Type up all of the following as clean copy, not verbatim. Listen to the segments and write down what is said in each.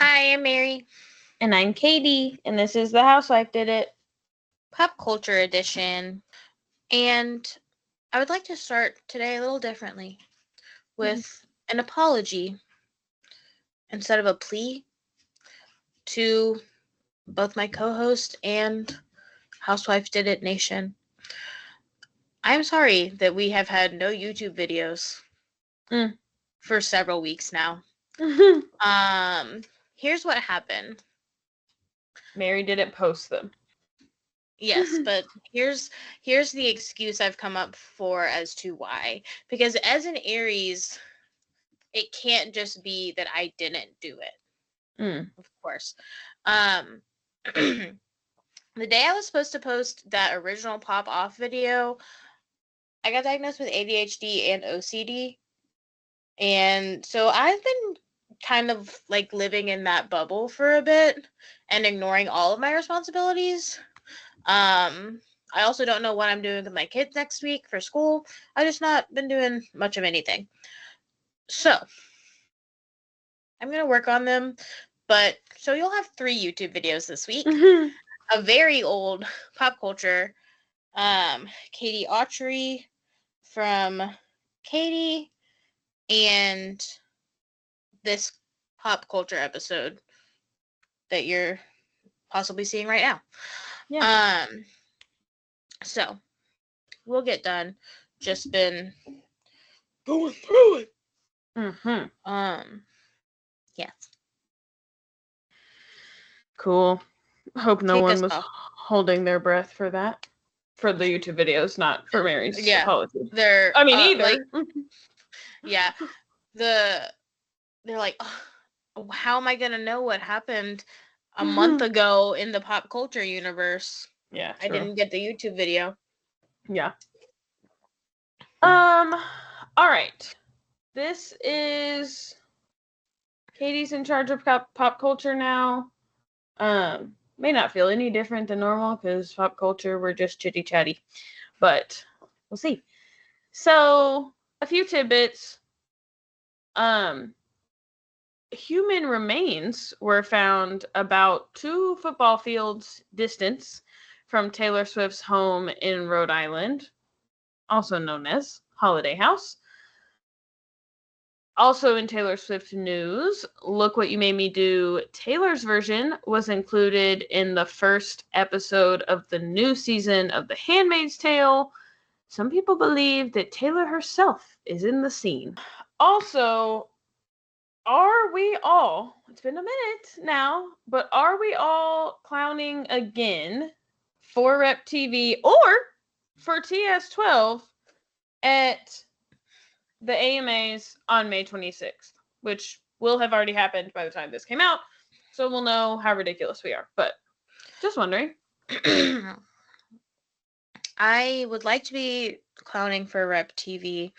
Hi, I'm Mary. And I'm Katie, and this is The Housewife Did It. Pop Culture Edition. And I would like to start today a little differently with an apology instead of a plea to both my co-host and Housewife Did It Nation. I'm sorry that we have had no YouTube videos for several weeks now. Here's what happened. Mary didn't post them. Yes, but here's the excuse I've come up for as to why. Because as an Aries, it can't just be that I didn't do it. Of course. The day I was supposed to post that original pop off video, I got diagnosed with ADHD and OCD. And so I've been kind of like living in that bubble for a bit and ignoring all of my responsibilities. I also don't know what I'm doing with my kids next week for school. I've just not been doing much of anything. So I'm going to work on them. But so you'll have 3 YouTube videos this week. A very old pop culture, Katie Autry from Katie, and this pop culture episode that you're possibly seeing right now. Yeah. So we'll get done. Just been going through it. Yes. Cool. Hope no one was holding their breath for that. For the YouTube videos, not for Mary's apology. They're either. Like, yeah. They're like, oh, how am I gonna know what happened a month ago in the pop culture universe? Yeah, true. I didn't get the YouTube video. Yeah. All right. This is Katie's in charge of pop culture now. May not feel any different than normal because pop culture, we're just chitty chatty, but we'll see. So, a few tidbits. Human remains were found about 2 football fields distance from Taylor Swift's home in Rhode Island, also known as Holiday House. Also in Taylor Swift news, Look What You Made Me Do, Taylor's version was included in the first episode of the new season of The Handmaid's Tale. Some people believe that Taylor herself is in the scene. Also, are we all, it's been a minute now, but are we all clowning again for Rep TV or for TS12 at the AMAs on May 26th, which will have already happened by the time this came out, so we'll know how ridiculous we are. But just wondering. I would like to be clowning for Rep TV.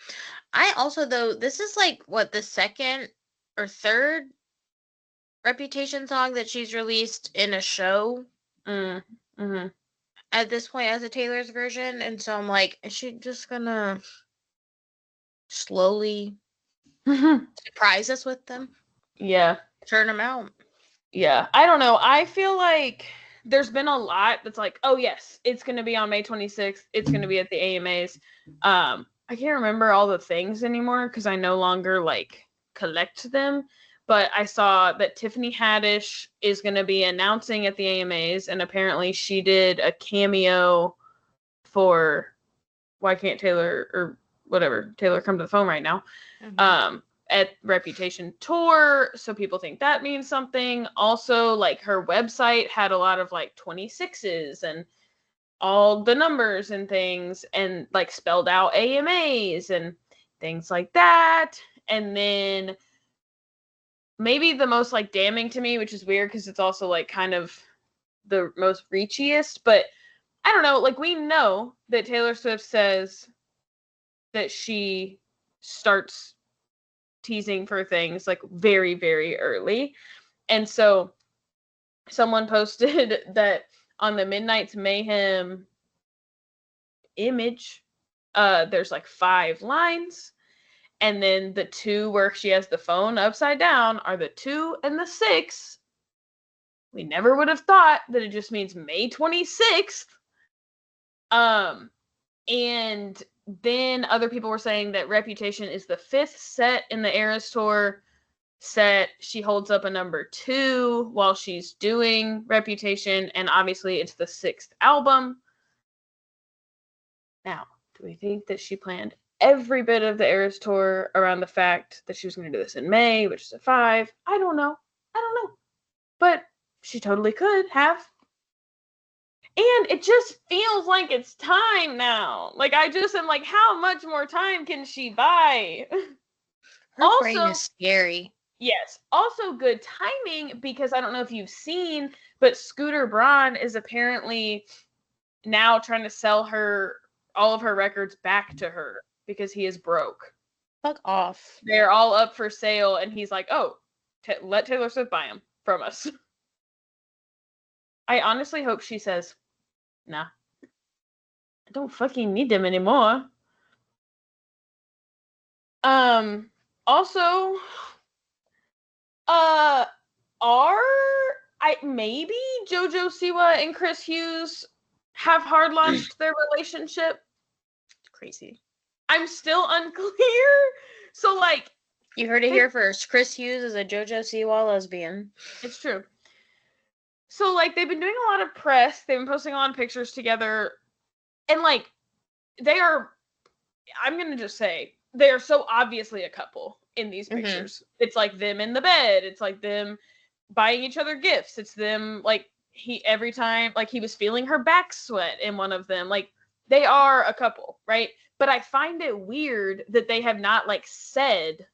I also, though, this is like, what, the second or third Reputation song that she's released in a show at this point as a Taylor's version, and so I'm like, is she just gonna slowly surprise us with them? Yeah. Turn them out. Yeah. I don't know. I feel like there's been a lot that's like, oh yes, it's going to be on May 26th. It's going to be at the AMAs. I can't remember all the things anymore because I no longer like collect them. But I saw that Tiffany Haddish is going to be announcing at the AMAs, and apparently she did a cameo for Why Can't Taylor or whatever, Taylor Come to the Phone right now, at Reputation Tour, so people think that means something. Also, like, her website had a lot of like 26s and all the numbers and things, and like spelled out AMAs and things like that. And then maybe the most like damning to me, which is weird because it's also like kind of the most reachiest, but I don't know, like, we know that Taylor Swift says that she starts teasing for things like very, very early. And so someone posted that on the Midnight's Mayhem image, there's like 5 lines, And then the 2 where she has the phone upside down are the 2 and the 6. We never would have thought that it just means May 26th. And then other people were saying that Reputation is the 5th set in the Eras Tour set. She holds up a number 2 while she's doing Reputation, and obviously it's the 6th album. Now, do we think that she planned every bit of the Eras Tour around the fact that she was going to do this in May, which is a 5? I don't know. But she totally could have. And it just feels like it's time now. Like, I just am like, how much more time can she buy? Her brain is scary. Yes. Also good timing, because I don't know if you've seen, but Scooter Braun is apparently now trying to sell her all of her records back to her because he is broke. Fuck off. They're all up for sale, and he's like, oh, let Taylor Swift buy them from us. I honestly hope she says, nah, I don't fucking need them anymore. Also, maybe Jojo Siwa and Chris Hughes have hard launched their relationship? Crazy. I'm still unclear. So, like, you heard it here first. Chris Hughes is a Jojo Siwa lesbian. It's true. So, like, they've been doing a lot of press. They've been posting a lot of pictures together. And, like, they are, I'm going to just say, they are so obviously a couple in these pictures. Mm-hmm. It's like them in the bed. It's like them buying each other gifts. It's them, like, every time, like, he was feeling her back sweat in one of them. Like, they are a couple, right? But I find it weird that they have not, like, said,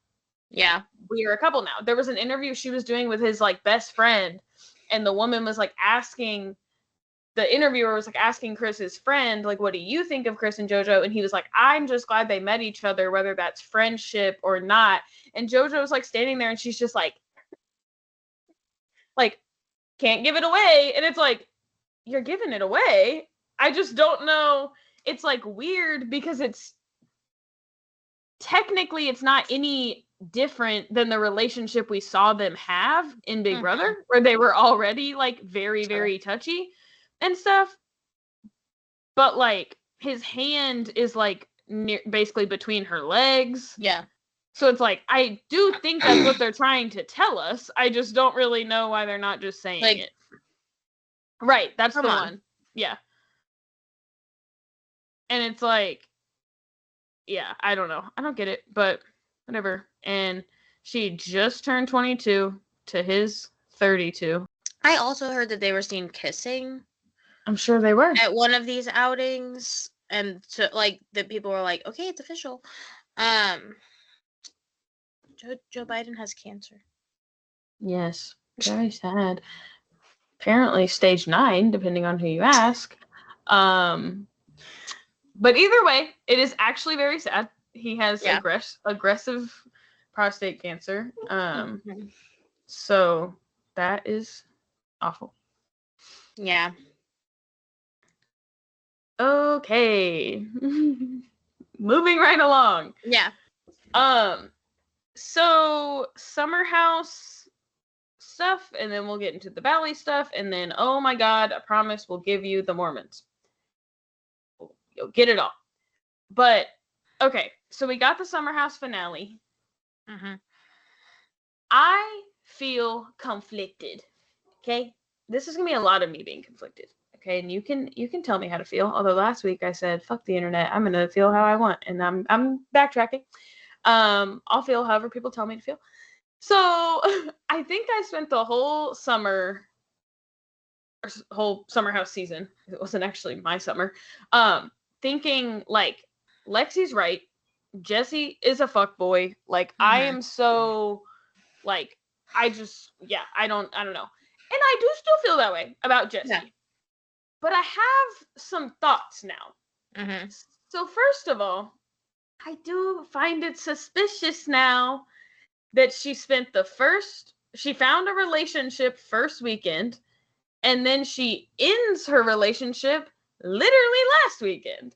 yeah, we are a couple now. There was an interview she was doing with his, like, best friend, and the woman was, like, the interviewer was, like, asking Chris's friend, like, what do you think of Chris and Jojo? And he was like, I'm just glad they met each other, whether that's friendship or not. And Jojo was, like, standing there, and she's just like, can't give it away. And it's like, you're giving it away. I just don't know. It's, like, weird because it's technically it's not any different than the relationship we saw them have in Big Brother, where they were already, like, very, very touchy and stuff. But, like, his hand is, like, basically between her legs. Yeah. So it's like, I do think that's what they're trying to tell us. I just don't really know why they're not just saying it. Right, that's the one. Yeah. And it's like, yeah, I don't know. I don't get it, but whatever. And she just turned 22 to his 32. I also heard that they were seen kissing. I'm sure they were. At one of these outings. And so, like, the people were like, okay, it's official. Joe Biden has cancer. Yes. Very sad. Apparently stage 9, depending on who you ask. But either way, it is actually very sad. He has aggressive prostate cancer. So that is awful. Yeah. Okay. Moving right along. Yeah. So Summer House stuff, and then we'll get into the Valley stuff, and then, oh my God, I promise we'll give you the Mormons. You'll get it all. But, okay, so we got the Summer House finale. Mm-hmm. I feel conflicted, okay? This is going to be a lot of me being conflicted, okay? And you can tell me how to feel, although last week I said, fuck the internet, I'm going to feel how I want, and I'm backtracking. I'll feel however people tell me to feel. So, I think I spent the whole summer house season, it wasn't actually my summer, thinking, like, Lexi's right, Jesse is a fuckboy, like, I am so, like, I don't know, and I do still feel that way about Jesse, but I have some thoughts now. So first of all, I do find it suspicious now that she found a relationship first weekend, and then she ends her relationship literally last weekend.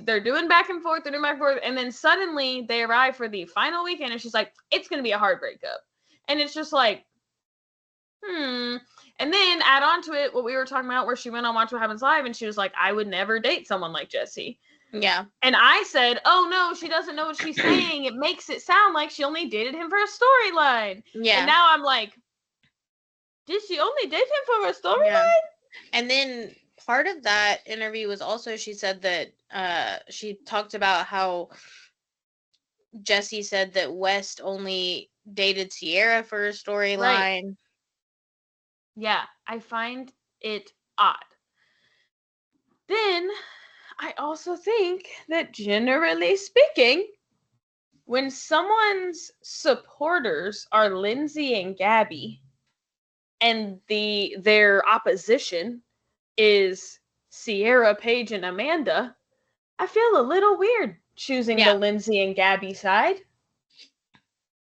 they're doing back and forth, and then suddenly they arrive for the final weekend, and she's like, it's gonna be a hard breakup. And it's just like, and then add on to it what we were talking about, where she went on Watch What Happens Live, and she was like, I would never date someone like Jesse. Yeah. And I said, oh no, she doesn't know what she's saying. It makes it sound like she only dated him for a storyline. Yeah. And now I'm like, did she only date him for a storyline? Yeah. And then part of that interview was also, she said that she talked about how Jesse said that West only dated Sierra for a storyline. Right. Yeah, I find it odd. Then I also think that, generally speaking, when someone's supporters are Lindsay and Gabby, and their opposition is Sierra, Paige, and Amanda, I feel a little weird choosing the Lindsay and Gabby side.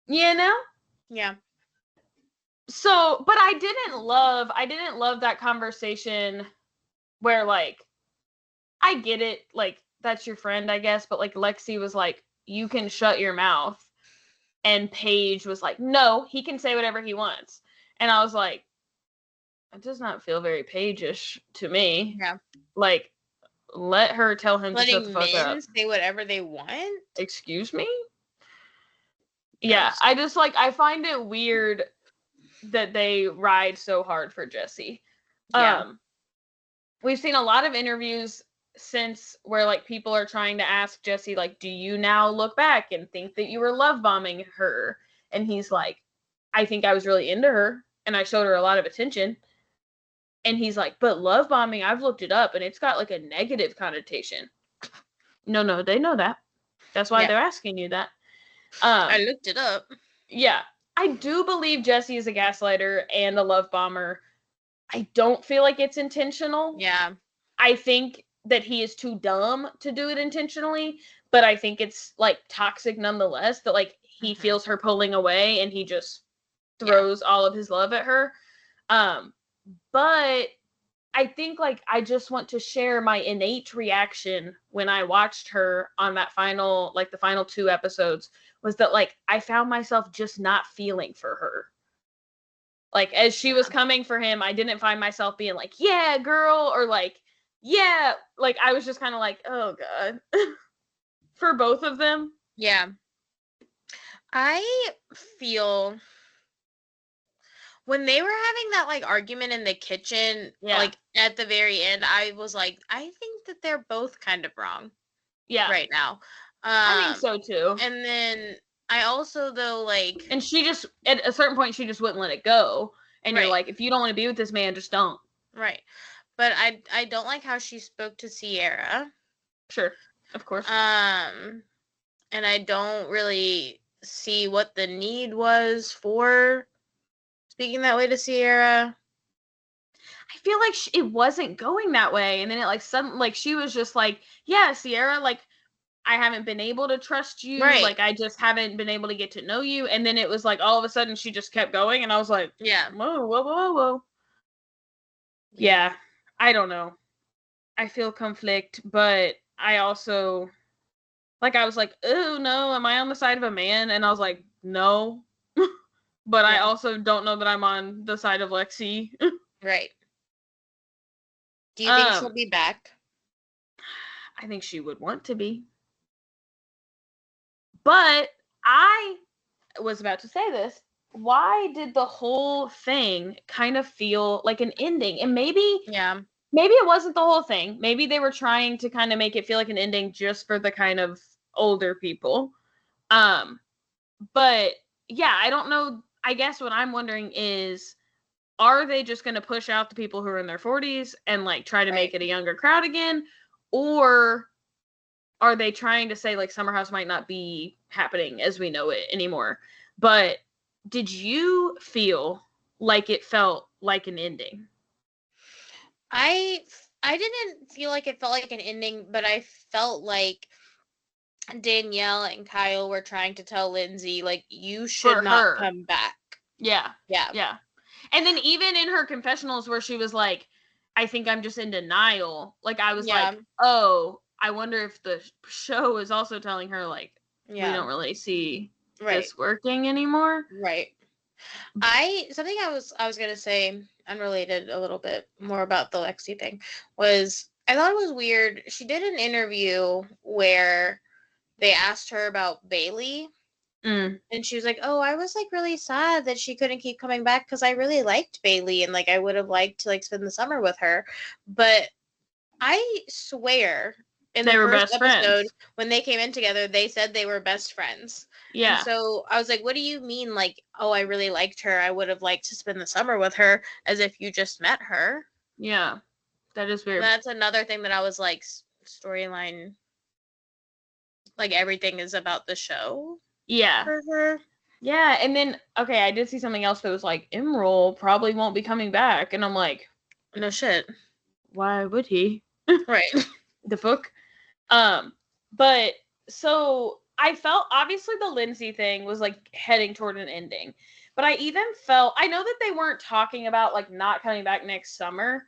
You know? Yeah. So, but I didn't love that conversation where, like, I get it, like, that's your friend, I guess, but, like, Lexi was like, you can shut your mouth. And Paige was like, no, he can say whatever he wants. And I was like, it does not feel very Paige-ish to me. Yeah. Like, let her tell him to shut the fuck up. Letting men say whatever they want? Excuse me? Yeah, I just, like, I find it weird that they ride so hard for Jesse. Yeah. We've seen a lot of interviews since where, like, people are trying to ask Jesse, like, do you now look back and think that you were love bombing her? And he's like, I think I was really into her and I showed her a lot of attention. And he's like, but love bombing, I've looked it up and it's got, like, a negative connotation. No, they know that. That's why they're asking you that. I looked it up. Yeah. I do believe Jesse is a gaslighter and a love bomber. I don't feel like it's intentional. Yeah. I think that he is too dumb to do it intentionally, but I think it's, like, toxic nonetheless, that, like, he feels her pulling away and he just throws all of his love at her. But I think, like, I just want to share my innate reaction when I watched her on that final, like, the final 2 episodes, was that, like, I found myself just not feeling for her. Like, as she was coming for him, I didn't find myself being like, yeah, girl, or like, yeah, like, I was just kind of like, oh God, for both of them. Yeah. I feel when they were having that, like, argument in the kitchen, like, at the very end, I was like, I think that they're both kind of wrong. Yeah. Right now. I think so too. And then I also, though, like, and she just, at a certain point, she just wouldn't let it go. And you're like, if you don't want to be with this man, just don't. Right. But I don't like how she spoke to Sierra. Sure. Of course. And I don't really see what the need was for speaking that way to Sierra. I feel like it wasn't going that way. And then it, like, suddenly, like, she was just like, yeah, Sierra, like, I haven't been able to trust you. Right. Like, I just haven't been able to get to know you. And then it was like, all of a sudden, she just kept going. And I was like, whoa. Yeah. I don't know. I feel conflict, but I also, like, I was like, oh, no, am I on the side of a man? And I was like, no. But I also don't know that I'm on the side of Lexi. Right. Do you think she'll be back? I think she would want to be. But I was about to say this. Why did the whole thing kind of feel like an ending? And maybe it wasn't the whole thing. Maybe they were trying to kind of make it feel like an ending just for the kind of older people. But yeah, I don't know. I guess what I'm wondering is, are they just going to push out the people who are in their 40s and, like, try to make it a younger crowd again? Or are they trying to say, like, Summer House might not be happening as we know it anymore? But did you feel like it felt like an ending? I didn't feel like it felt like an ending, but I felt like Danielle and Kyle were trying to tell Lindsay, like, you should not come back. Yeah. And then even in her confessionals where she was like, I think I'm just in denial. Like, I was like, oh, I wonder if the show is also telling her, like, we don't really see this working anymore. Right. Something I was gonna say, unrelated a little bit more about the Lexi thing, was I thought it was weird. She did an interview where they asked her about Bailey. And she was like, oh, I was like really sad that she couldn't keep coming back because I really liked Bailey and like I would have liked to like spend the summer with her. But I swear in the first episode when they came in together, they said they were best friends. Yeah. And so I was like, what do you mean? Like, oh, I really liked her. I would have liked to spend the summer with her, as if you just met her. Yeah. That is weird. And that's another thing that I was like, storyline, like everything is about the show. Yeah. For her. Yeah. And then, okay, I did see something else that was like, Emerald probably won't be coming back. And I'm like, no shit. Why would he? Right. The fuck? But so I felt obviously the Lindsay thing was like heading toward an ending. But I even felt, I know that they weren't talking about like not coming back next summer,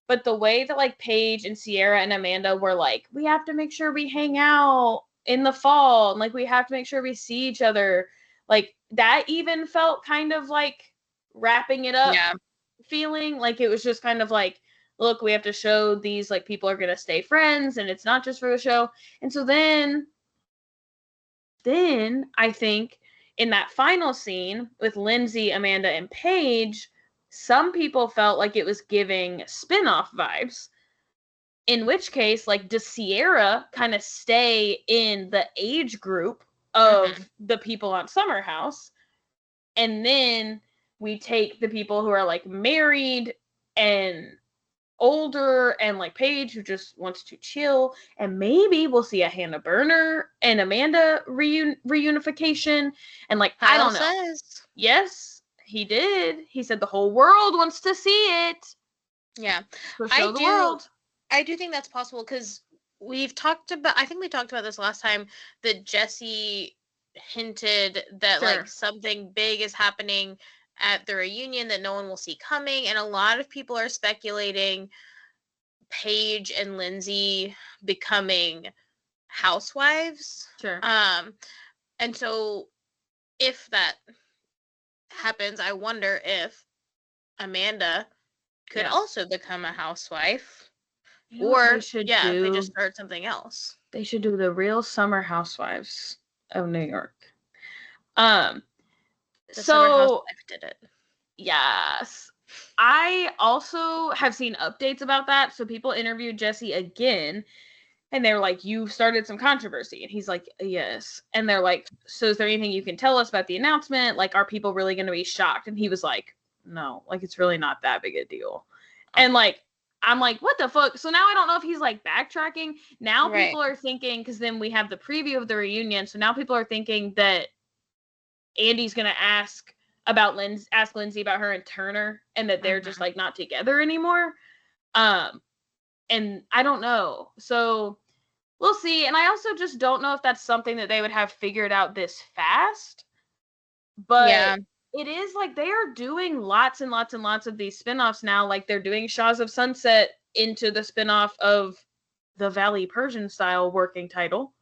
but the way that like Paige and Sierra and Amanda were like, we have to make sure we hang out in the fall, and like we have to make sure we see each other, like that even felt kind of like wrapping it up feeling. Like it was just kind of like, look, we have to show these like people are gonna stay friends and it's not just for the show. And so then I think in that final scene with Lindsay, Amanda, and Paige, some people felt like it was giving spin-off vibes. In which case, like, does Sierra kind of stay in the age group of the people on Summer House? And then we take the people who are, like, married and older, and, like, Paige, who just wants to chill. And maybe we'll see a Hannah Burner and Amanda reunification. And, like, I don't know. Yes, he did. He said the whole world wants to see it. Yeah. So show the world. I do think that's possible because we've talked about, I think we talked about this last time, that Jesse hinted that like something big is happening at the reunion that no one will see coming. And a lot of people are speculating Paige and Lindsay becoming housewives. And so if that happens, I wonder if Amanda could also become a housewife. Or they just start something else. They should do the Real Summer Housewives of New York. The Summer Housewife did it. Yes. I also have seen updates about that. So people interviewed Jesse again, and they're like, "You started some controversy," and he's like, "Yes." And they're like, "So is there anything you can tell us about the announcement? Like, are people really going to be shocked?" And he was like, "No, like it's really not that big a deal." And like, I'm like, what the fuck? So now I don't know if he's like backtracking. Now people are thinking, because then we have the preview of the reunion. So now people are thinking that Andy's going to ask Lindsay about her and Turner, and that they're just like not together anymore. And I don't know. So we'll see. And I also just don't know if that's something that they would have figured out this fast. But it is like they are doing lots and lots and lots of these spinoffs now. Like they're doing Shaws of Sunset into the spinoff of the Valley Persian style working title.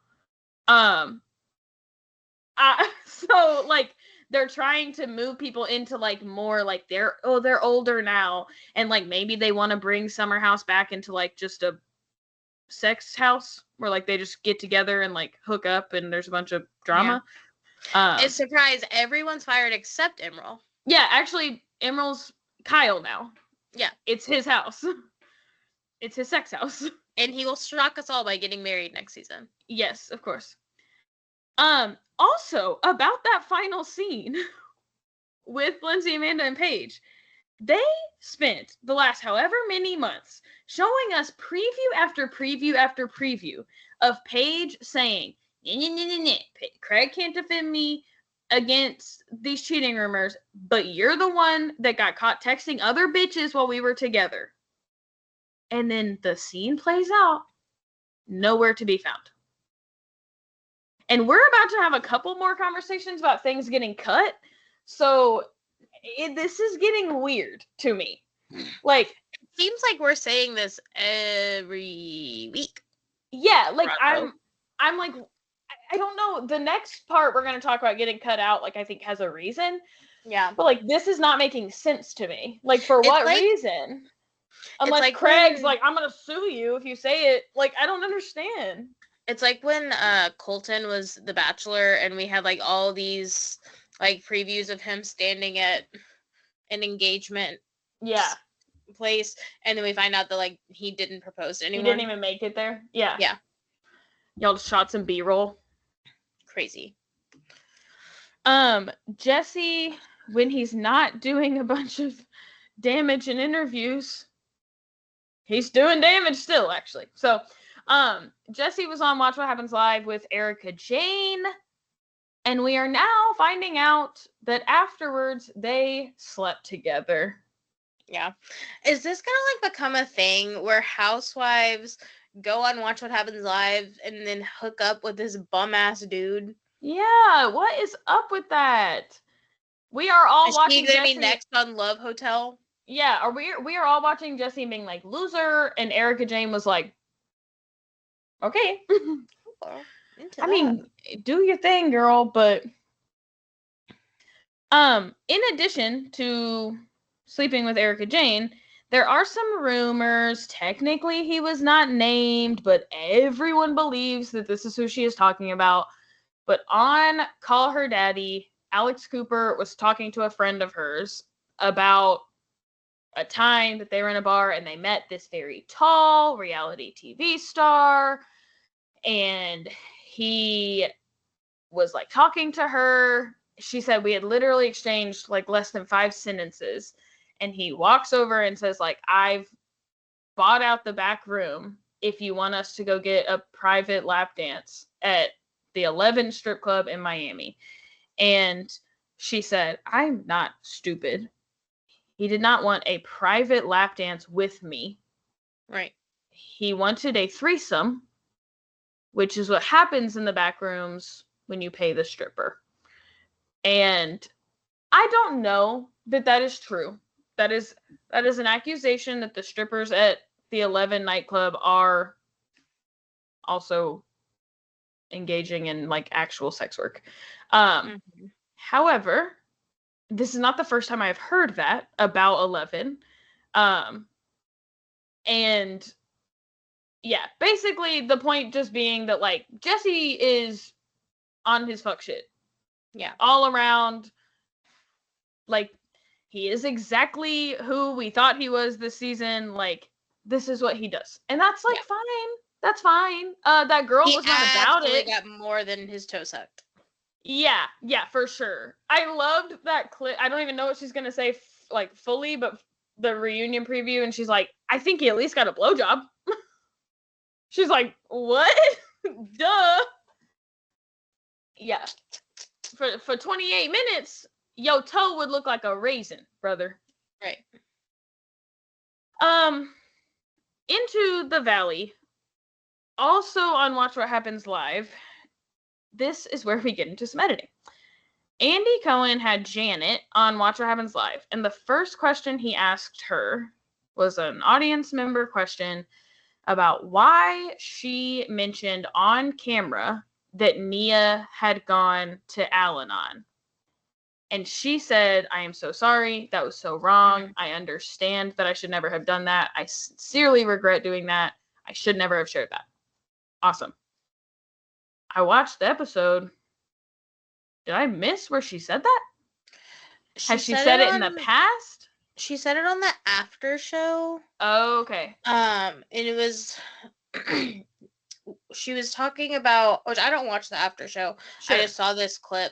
So like they're trying to move people into like more like they're older now, and like maybe they want to bring Summer House back into like just a sex house where like they just get together and like hook up and there's a bunch of drama. It's a surprise. Everyone's fired except Emerald. Yeah, actually, Emerald's Kyle now. Yeah. It's his house. It's his sex house. And he will shock us all by getting married next season. Yes, of course. Also, about that final scene with Lindsay, Amanda, and Paige, they spent the last however many months showing us preview after preview after preview of Paige saying, Craig can't defend me against these cheating rumors, but you're the one that got caught texting other bitches while we were together. And then the scene plays out, nowhere to be found. And we're about to have a couple more conversations about things getting cut. So this is getting weird to me. Like, it seems like we're saying this every week. Yeah, like Bravo. I'm like, I don't know. The next part we're gonna talk about getting cut out, like I think has a reason. Yeah. But like this is not making sense to me. Like for It's what like reason? it's Unless like Craig's when like, I'm gonna sue you if you say it. Like I don't understand. it's like when Colton was the Bachelor and we had like all these like previews of him standing at an engagement Yeah. place, and then we find out that like he didn't propose to He anyone. didn't even make it there. Yeah. Yeah. Y'all just shot some B-roll. Crazy. Jesse, when he's not doing a bunch of damage in interviews, he's doing damage still, actually. So, Jesse was on Watch What Happens Live with Erica Jane, and we are now finding out that afterwards they slept together. Yeah. Is this gonna like become a thing where housewives go on Watch What Happens Live and then hook up with this bum ass dude? Yeah, what is up with that? We are all Is watching he gonna Jesse. be next on Love Hotel? Yeah, we are all watching Jesse being like loser, and Erica Jane was like, okay. Oh, into I that. mean, do your thing, girl, but in addition to sleeping with Erica Jane, there are some rumors. Technically, he was not named, but everyone believes that this is who she is talking about. But on Call Her Daddy, Alex Cooper was talking to a friend of hers about a time that they were in a bar and they met this very tall reality TV star, and he was like talking to her. She said we had literally exchanged like less than 5 sentences, and he walks over and says like, I've bought out the back room if you want us to go get a private lap dance at the 11 strip club in Miami. And she said, I'm not stupid. He did not want a private lap dance with me. Right. He wanted a threesome, which is what happens in the back rooms when you pay the stripper. And I don't know that is true. That is an accusation that the strippers at the 11 nightclub are also engaging in like actual sex work. However, this is not the first time I've heard that about 11. And yeah, basically the point just being that like Jesse is on his fuck shit. Yeah. All around. Like, he is exactly who we thought he was this season. Like, this is what he does. And that's like fine. That's fine. That girl was not about it. He got more than his toe sucked. Yeah, for sure. I loved that clip. I don't even know what she's gonna say like fully, but the reunion preview, and she's like, I think he at least got a blowjob. She's like, what? Duh. Yeah. For 28 minutes, your toe would look like a raisin, brother. Right. Into the Valley. Also on Watch What Happens Live. This is where we get into some editing. Andy Cohen had Janet on Watch What Happens Live, and the first question he asked her was an audience member question about why she mentioned on camera that Nia had gone to Al-Anon. And she said, I am so sorry. That was so wrong. I understand that I should never have done that. I sincerely regret doing that. I should never have shared that. Awesome. I watched the episode. Did I miss where she said that? Has she said it in the past? She said it on the after show. Oh, okay. And it was she was talking about, which I don't watch the after show. Sure. I just saw this clip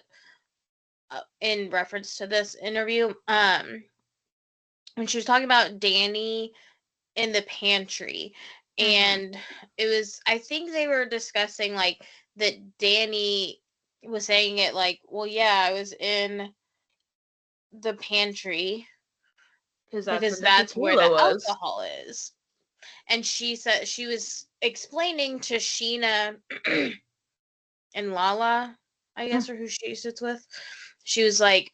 in reference to this interview. And she was talking about Danny in the pantry. And it was, I think they were discussing like that Danny was saying it like, well, yeah, I was in the pantry because that's where the alcohol is. And she said she was explaining to Sheena and Lala, I guess, or who she sits with. She was like,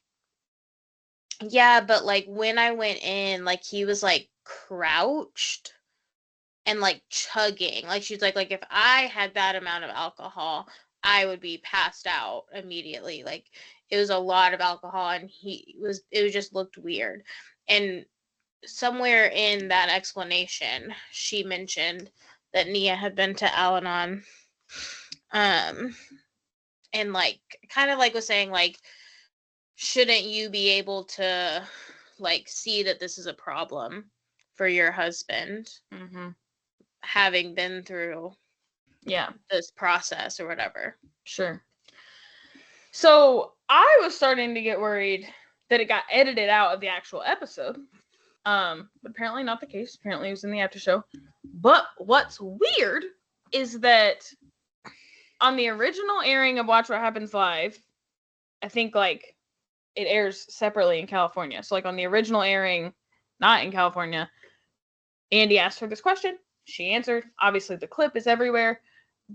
yeah, but like when I went in, like he was like crouched and like chugging. Like she's like if I had that amount of alcohol, I would be passed out immediately. Like it was a lot of alcohol, and it just looked weird. And somewhere in that explanation, she mentioned that Nia had been to Al-Anon, and like kind of like was saying like, shouldn't you be able to like see that this is a problem for your husband, having been through this process or whatever. Sure. So I was starting to get worried that it got edited out of the actual episode. But apparently not the case. Apparently it was in the after show. But what's weird is that on the original airing of Watch What Happens Live, I think like it airs separately in California. So like on the original airing, not in California, Andy asked her this question. She answered. Obviously the clip is everywhere.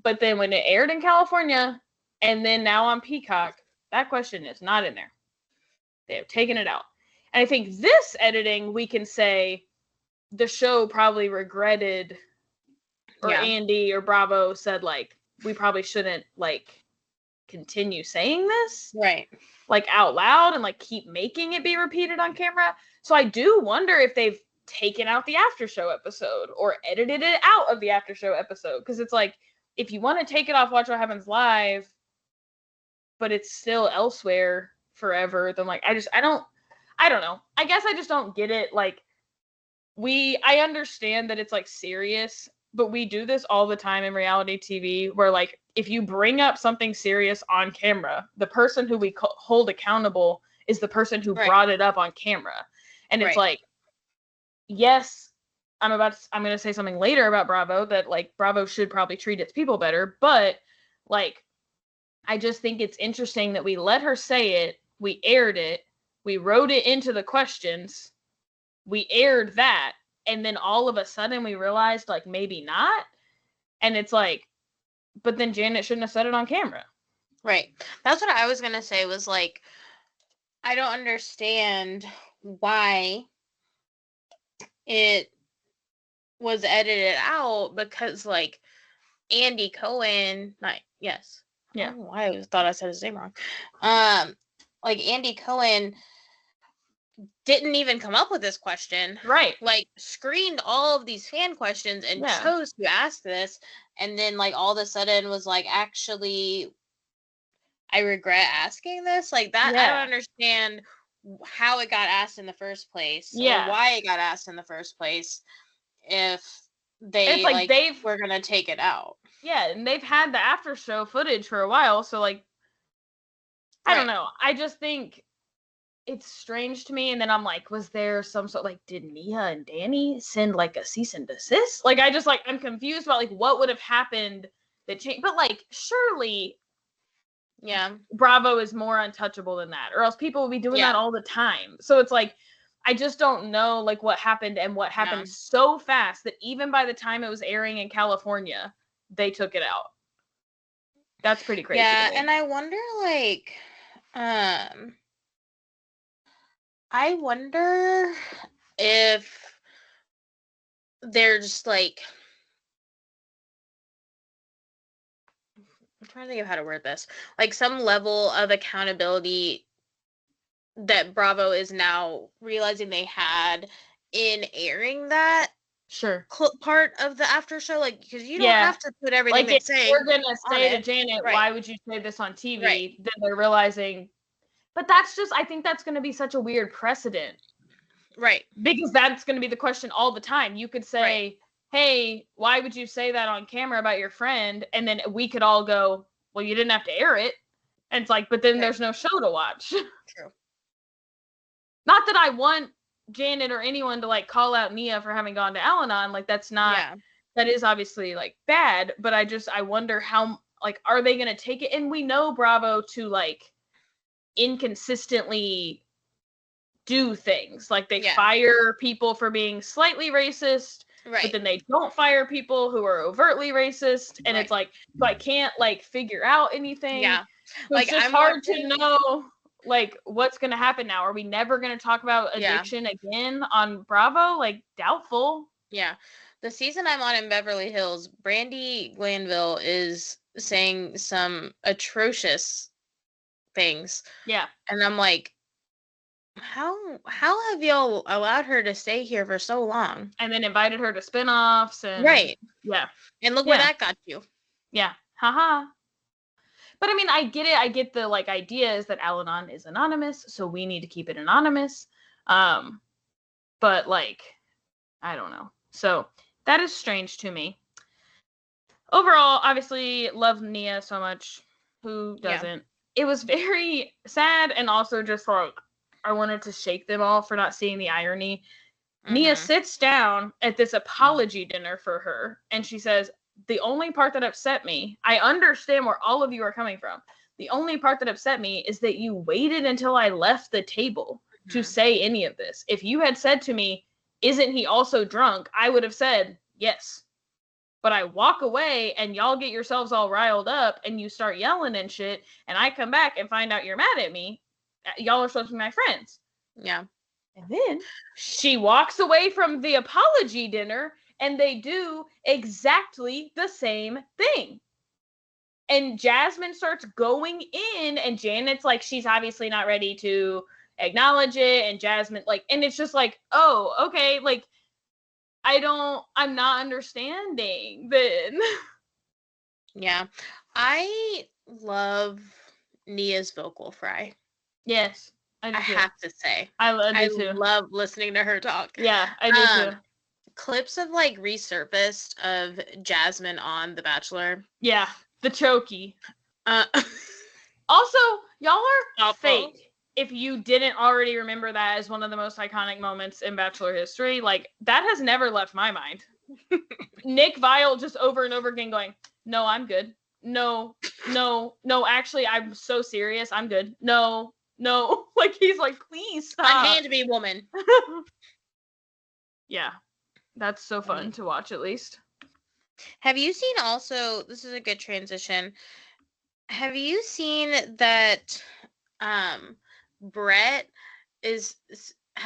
But then when it aired in California, and then now on Peacock, that question is not in there. They have taken it out. And I think this editing, we can say the show probably regretted, or Andy or Bravo said, like, we probably shouldn't, like, continue saying this. Right. Like, out loud and, like, keep making it be repeated on camera. So I do wonder if they've taken out the after show episode or edited it out of the after show episode. Because it's like, if you want to take it off Watch What Happens Live, but it's still elsewhere forever, then, like, I don't know. I guess I just don't get it. Like, I understand that it's, like, serious, but we do this all the time in reality TV where, like, if you bring up something serious on camera, the person who we hold accountable is the person who brought it up on camera. And it's like, yes, I'm going to say something later about Bravo that, like, Bravo should probably treat its people better, but, like, I just think it's interesting that we let her say it, we aired it, we wrote it into the questions, we aired that, and then all of a sudden we realized, like, maybe not. And it's like, but then Janet shouldn't have said it on camera. Right. That's what I was going to say was, like, I don't understand why it was edited out because, like, Andy Cohen, yes. Yeah. I don't know why I thought I said his name wrong. Like, Andy Cohen didn't even come up with this question. Right. Like, screened all of these fan questions and chose to ask this, and then, like, all of a sudden was like, actually, I regret asking this. Like, that, I don't understand how it got asked in the first place, or why it got asked in the first place, if they, like were gonna take it out. Yeah, and they've had the after show footage for a while, so, like, I don't know. I just think it's strange to me, and then I'm like, was there some sort, like, did Nia and Danny send, like, a cease and desist? Like, I'm confused about, like, what would have happened that changed, but, like, surely Bravo is more untouchable than that, or else people would be doing that all the time. So it's like, I just don't know, like, what happened, and what happened so fast that even by the time it was airing in California, they took it out. That's pretty crazy. Yeah, and I wonder, like, I wonder if there's, like, I'm trying to think of how to word this, like, some level of accountability that Bravo is now realizing they had in airing that part of the after show, like, because you don't have to put everything, like, if we're gonna say to Janet, why would you say this on TV? Then they're realizing, but that's just, I think that's going to be such a weird precedent, because that's going to be the question all the time. You could say, hey, why would you say that on camera about your friend? And then we could all go, well, you didn't have to air it. And it's like, but then there's no show to watch. True. Not that I want Janet or anyone to, like, call out Nia for having gone to Al-Anon. Like, that's not, that is obviously, like, bad, but I wonder how, like, are they going to take it? And we know Bravo to, like, inconsistently do things. Like, they fire people for being slightly racist, but then they don't fire people who are overtly racist. And it's like, so I can't, like, figure out anything. Yeah. So like, it's just hard to know, like, what's going to happen now. Are we never going to talk about addiction again on Bravo? Like, doubtful. Yeah. The season I'm on in Beverly Hills, Brandy Glanville is saying some atrocious things. Yeah. And I'm like, how have y'all allowed her to stay here for so long? And then invited her to spinoffs and Right. yeah. And look where that got you. Yeah. Haha. But I mean, I get it. I get the like idea is that Al-Anon is anonymous, so we need to keep it anonymous. But like, I don't know. So that is strange to me. Overall, obviously, love Nia so much. Who doesn't? Yeah. It was very sad, and also just like I wanted to shake them all for not seeing the irony. Mm-hmm. Nia sits down at this apology dinner for her, and she says, the only part that upset me, I understand where all of you are coming from. The only part that upset me is that you waited until I left the table to say any of this. If you had said to me, isn't he also drunk? I would have said, yes. But I walk away and y'all get yourselves all riled up and you start yelling and shit. And I come back and find out you're mad at me. Y'all are supposed to be my friends. Yeah. And then she walks away from the apology dinner and they do exactly the same thing. And Jasmine starts going in and Janet's like, she's obviously not ready to acknowledge it. And Jasmine, like, and it's just like, oh, okay, like, I'm not understanding then. Yeah. I love Nia's vocal fry. Yes. I have to say. I do too. Love listening to her talk. Yeah, I do too. Clips have like resurfaced of Jasmine on The Bachelor. Yeah, the chokey. Also, y'all are fake. If you didn't already remember that as one of the most iconic moments in Bachelor history, like that has never left my mind. Nick Viall just over and over again going, no, I'm good. No, actually, I'm so serious. I'm good. No. Like, he's like, please stop. Unhand me, woman. Yeah. That's so fun to watch, at least. Have you seen also, this is a good transition. Have you seen that Brett has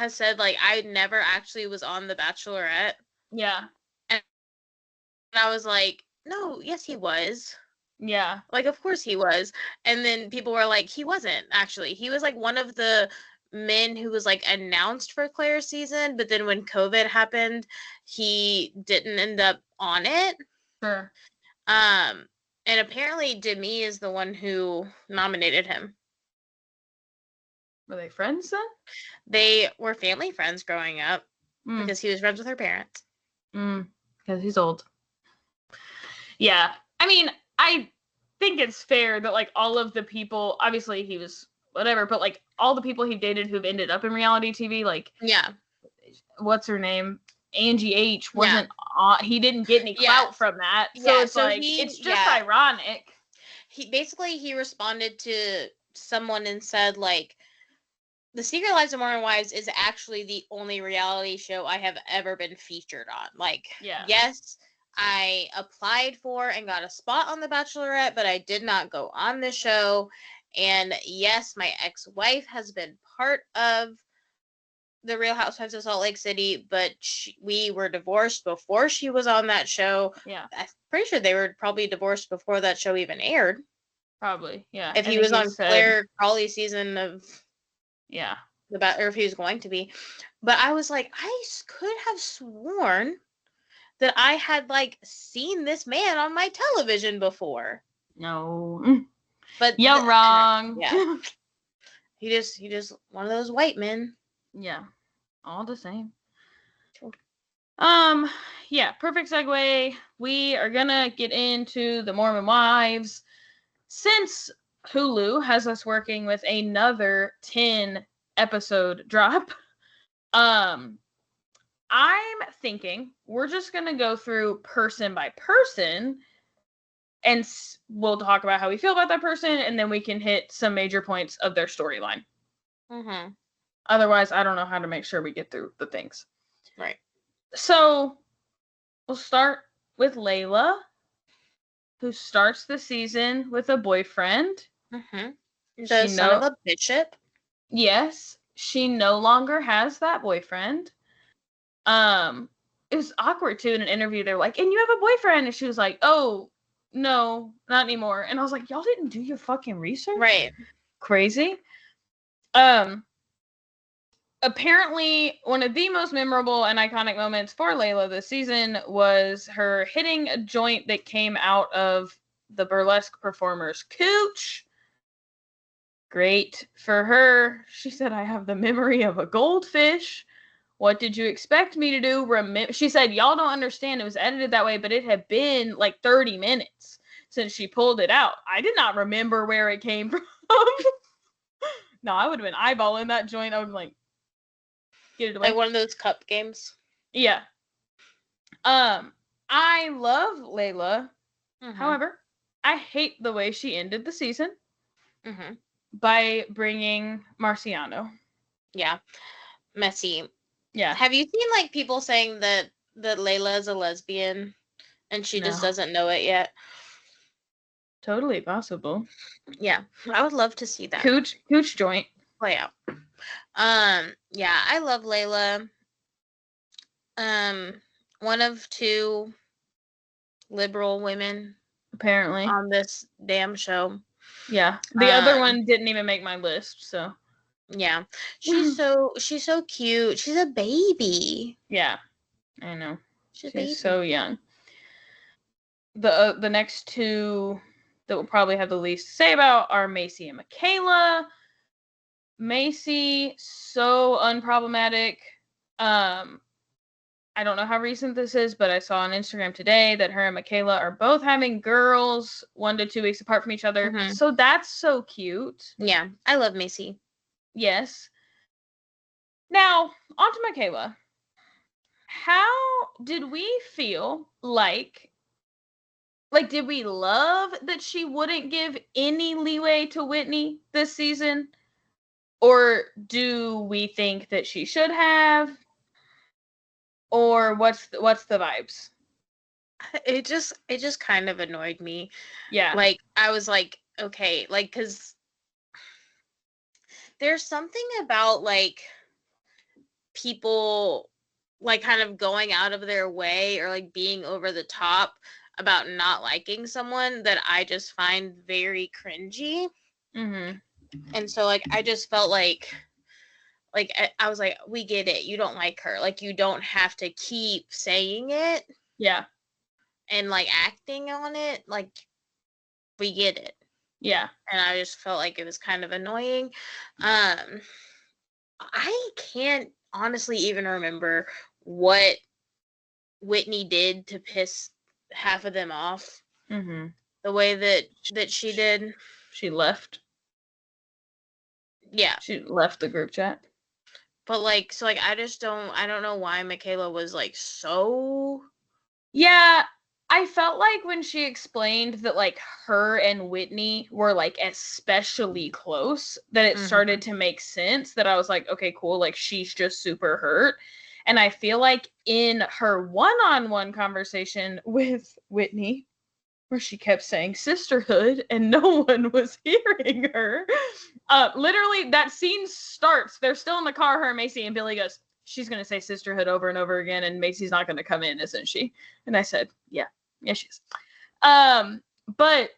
said, like, I never actually was on The Bachelorette? Yeah. And I was like, no, yes, he was. Yeah. Like, of course he was. And then people were like, he wasn't, actually. He was, like, one of the men who was, like, announced for Claire's season, but then when COVID happened, he didn't end up on it. Sure. And apparently Demi is the one who nominated him. Were they friends then? They were family friends growing up because he was friends with her parents. Because he's old. Yeah. I mean, I think it's fair that, like, all of the people, obviously he was whatever, but, like, all the people he dated who've ended up in reality TV, like, yeah, what's her name? Angie H wasn't on, he didn't get any clout from that. So it's like, it's just ironic. He responded to someone and said, like, The Secret Lives of Mormon Wives is actually the only reality show I have ever been featured on. Like, yes, I applied for and got a spot on The Bachelorette, but I did not go on the show. And yes, my ex-wife has been part of The Real Housewives of Salt Lake City, but we were divorced before she was on that show. Yeah. I'm pretty sure they were probably divorced before that show even aired. Probably, yeah. If he was on Claire Crawley's season of... Yeah. Or if he was going to be. But I was like, I could have sworn that I had, like, seen this man on my television before. No. But you're wrong. Yeah. He just one of those white men. Yeah. All the same. Yeah, perfect segue. We are gonna get into the Mormon Wives. Since Hulu has us working with another 10 episode drop, I'm thinking we're just gonna go through person by person and we'll talk about how we feel about that person, and then we can hit some major points of their storyline. Otherwise, I don't know how to make sure we get through the things. Right. So we'll start with Layla, who starts the season with a boyfriend. The son of a bishop. Yes, she no longer has that boyfriend. it was awkward too in an interview. They're like, and you have a boyfriend, and she was like, oh no, not anymore. And I was like, y'all didn't do your fucking research, Right? Crazy. Apparently, one of the most memorable and iconic moments for Layla this season was her hitting a joint that came out of the burlesque performer's cooch. Great for her. She said, I have the memory of a goldfish. What did you expect me to do? She said, y'all don't understand. It was edited that way, but it had been like 30 minutes since she pulled it out. I did not remember where it came from. No, I would have been eyeballing that joint. I would have been like, get it away. Like one of those cup games. Yeah. I love Layla. Mm-hmm. However, I hate the way she ended the season Mm-hmm. by bringing Marciano. Yeah. Messy. Yeah. Have you seen like people saying that Layla is a lesbian and she just doesn't know it yet? Totally possible. Yeah. I would love to see that. Cooch Joint. Play out. Yeah, I love Layla. One of 2 liberal women apparently on this damn show. Yeah. The other one didn't even make my list, so. Yeah. She's so cute. She's a baby. Yeah. I know. She's so young. The next 2 that we'll probably have the least to say about are Macy and Michaela. Macy, so unproblematic. I don't know how recent this is, but I saw on Instagram today that her and Michaela are both having girls 1 to 2 weeks apart from each other. Mm-hmm. So that's so cute. Yeah, I love Macy. Yes. Now, on to Michaela. How did we feel like did we love that she wouldn't give any leeway to Whitney this season? Or do we think that she should have? Or what's the vibes? It just kind of annoyed me. Yeah. Like, I was like, okay, like, because there's something about, like, people, like, kind of going out of their way or, like, being over the top about not liking someone that I just find very cringy. Mm-hmm. And so, like, I just felt like I was like, we get it. You don't like her. Like, you don't have to keep saying it. Yeah. And, like, acting on it. Like, we get it. Yeah. And I just felt like it was kind of annoying. I can't honestly even remember what Whitney did to piss half of them off. Mm-hmm. The way that she did. She left. Yeah. She left the group chat. But, like, so, like, I don't know why Michaela was, like, so... Yeah, I felt like when she explained that, like, her and Whitney were, like, especially close, that it started to make sense, that I was like, okay, cool, like, she's just super hurt. And I feel like in her one-on-one conversation with Whitney, where she kept saying sisterhood and no one was hearing her. Literally, that scene starts. They're still in the car, her and Macy, and Billy goes, she's going to say sisterhood over and over again, and Macy's not going to come in, isn't she? And I said, yeah, she is. But,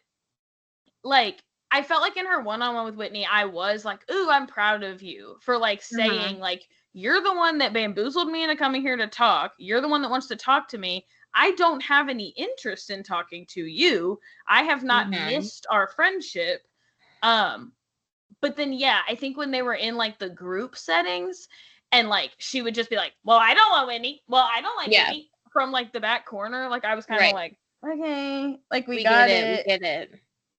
like, I felt like in her one-on-one with Whitney, I was like, ooh, I'm proud of you for, like, saying, like, you're the one that bamboozled me into coming here to talk. You're the one that wants to talk to me. I don't have any interest in talking to you. I have not missed our friendship. But then, yeah, I think when they were in, like, the group settings and, like, she would just be like, well, I don't want Whitney. Well, I don't like Whitney from, like, the back corner. Like, I was kind of like, okay, like, we got it. We get it.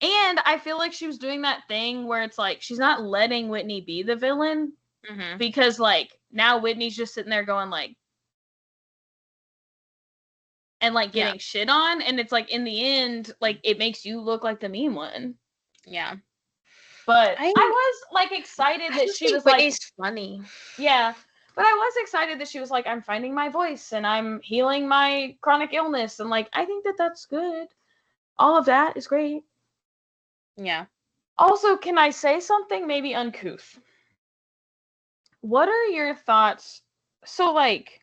And I feel like she was doing that thing where it's like, she's not letting Whitney be the villain because, like, now Whitney's just sitting there going, like, and, like, getting shit on. And it's like, in the end, like, it makes you look like the mean one. Yeah. But I was, like, excited that she was, like... Whitney's funny. Yeah. But I was excited that she was like, I'm finding my voice and I'm healing my chronic illness. And, like, I think that that's good. All of that is great. Yeah. Also, can I say something maybe uncouth? What are your thoughts? So, like,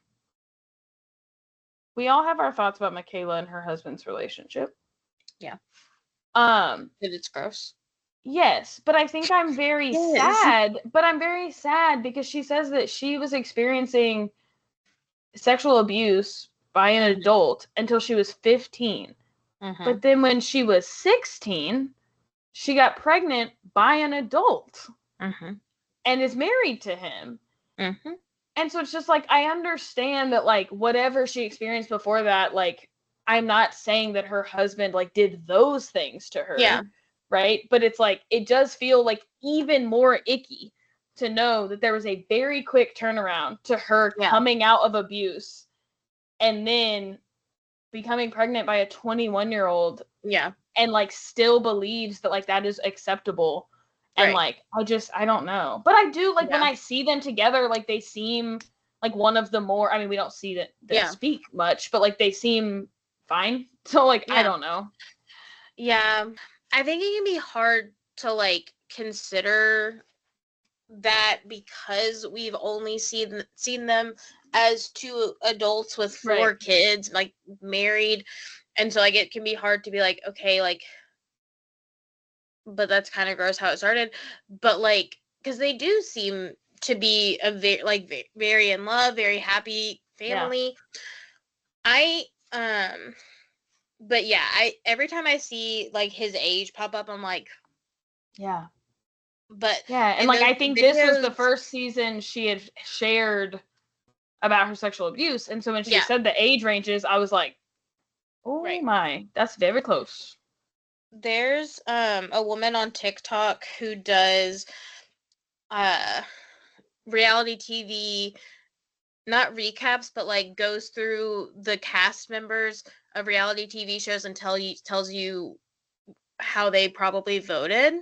we all have our thoughts about Michaela and her husband's relationship. Yeah. That it's gross. Yes, but I think I'm very Yes. sad. But I'm very sad because she says that she was experiencing sexual abuse by an adult until she was 15. But then when she was 16, she got pregnant by an adult and is married to him. And so it's just like, I understand that, like, whatever she experienced before that, like, I'm not saying that her husband, like, did those things to her. Yeah. Right? But it's like, it does feel like even more icky to know that there was a very quick turnaround to her coming out of abuse and then becoming pregnant by a 21-year-old. Yeah. And, like, still believes that, like, that is acceptable. And, like, I don't know. But I do, like, when I see them together, like, they seem like one of the more, I mean, we don't see that speak much, but, like, they seem fine. So, like, I don't know. Yeah. I think it can be hard to, like, consider that because we've only seen them as two adults with 4 kids, like, married. And so, like, it can be hard to be like, okay, like, but that's kind of gross how it started. But, like, because they do seem to be a very in love, very happy family. But yeah, every time I see, like, his age pop up, I'm like, yeah. But yeah, and, like, I think this was the first season she had shared about her sexual abuse, and so when she said the age ranges, I was like, oh my, that's very close. There's a woman on TikTok who does reality TV, not recaps, but, like, goes through the cast members of reality TV shows and tells you how they probably voted.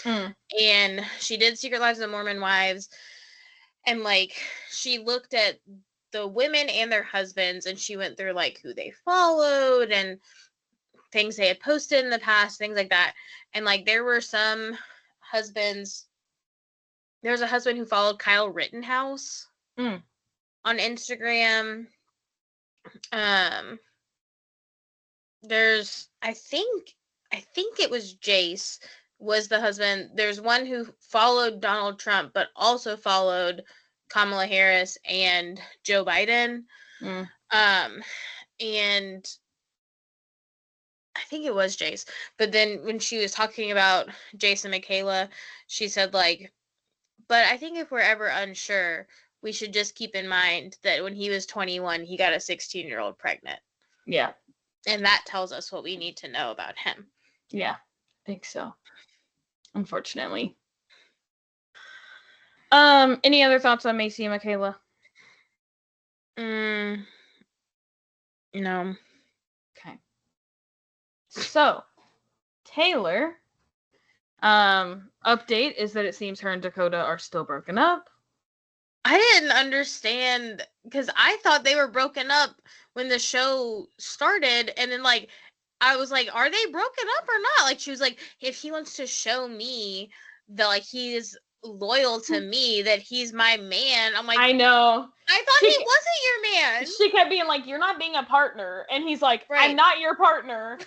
And she did Secret Lives of the Mormon Wives, and, like, she looked at the women and their husbands, and she went through, like, who they followed and things they had posted in the past, things like that. And, like, there were some husbands. There was a husband who followed Kyle Rittenhouse on Instagram. There's, I think it was Jace was the husband. There's one who followed Donald Trump, but also followed Kamala Harris and Joe Biden. And I think it was Jace. But then when she was talking about Jace and Michaela, she said, like, but I think if we're ever unsure, we should just keep in mind that when he was 21, he got a 16-year-old pregnant. Yeah. And that tells us what we need to know about him. Yeah, I think so. Unfortunately. Any other thoughts on Macy and Michaela? No. Okay. So, Taylor, update is that it seems her and Dakota are still broken up. I didn't understand, because I thought they were broken up when the show started, and then, like, I was like, are they broken up or not? Like, she was like, if he wants to show me that, like, he is loyal to me, that he's my man. I'm like, I know. I thought he wasn't your man. She kept being like, you're not being a partner. And he's like, I'm not your partner.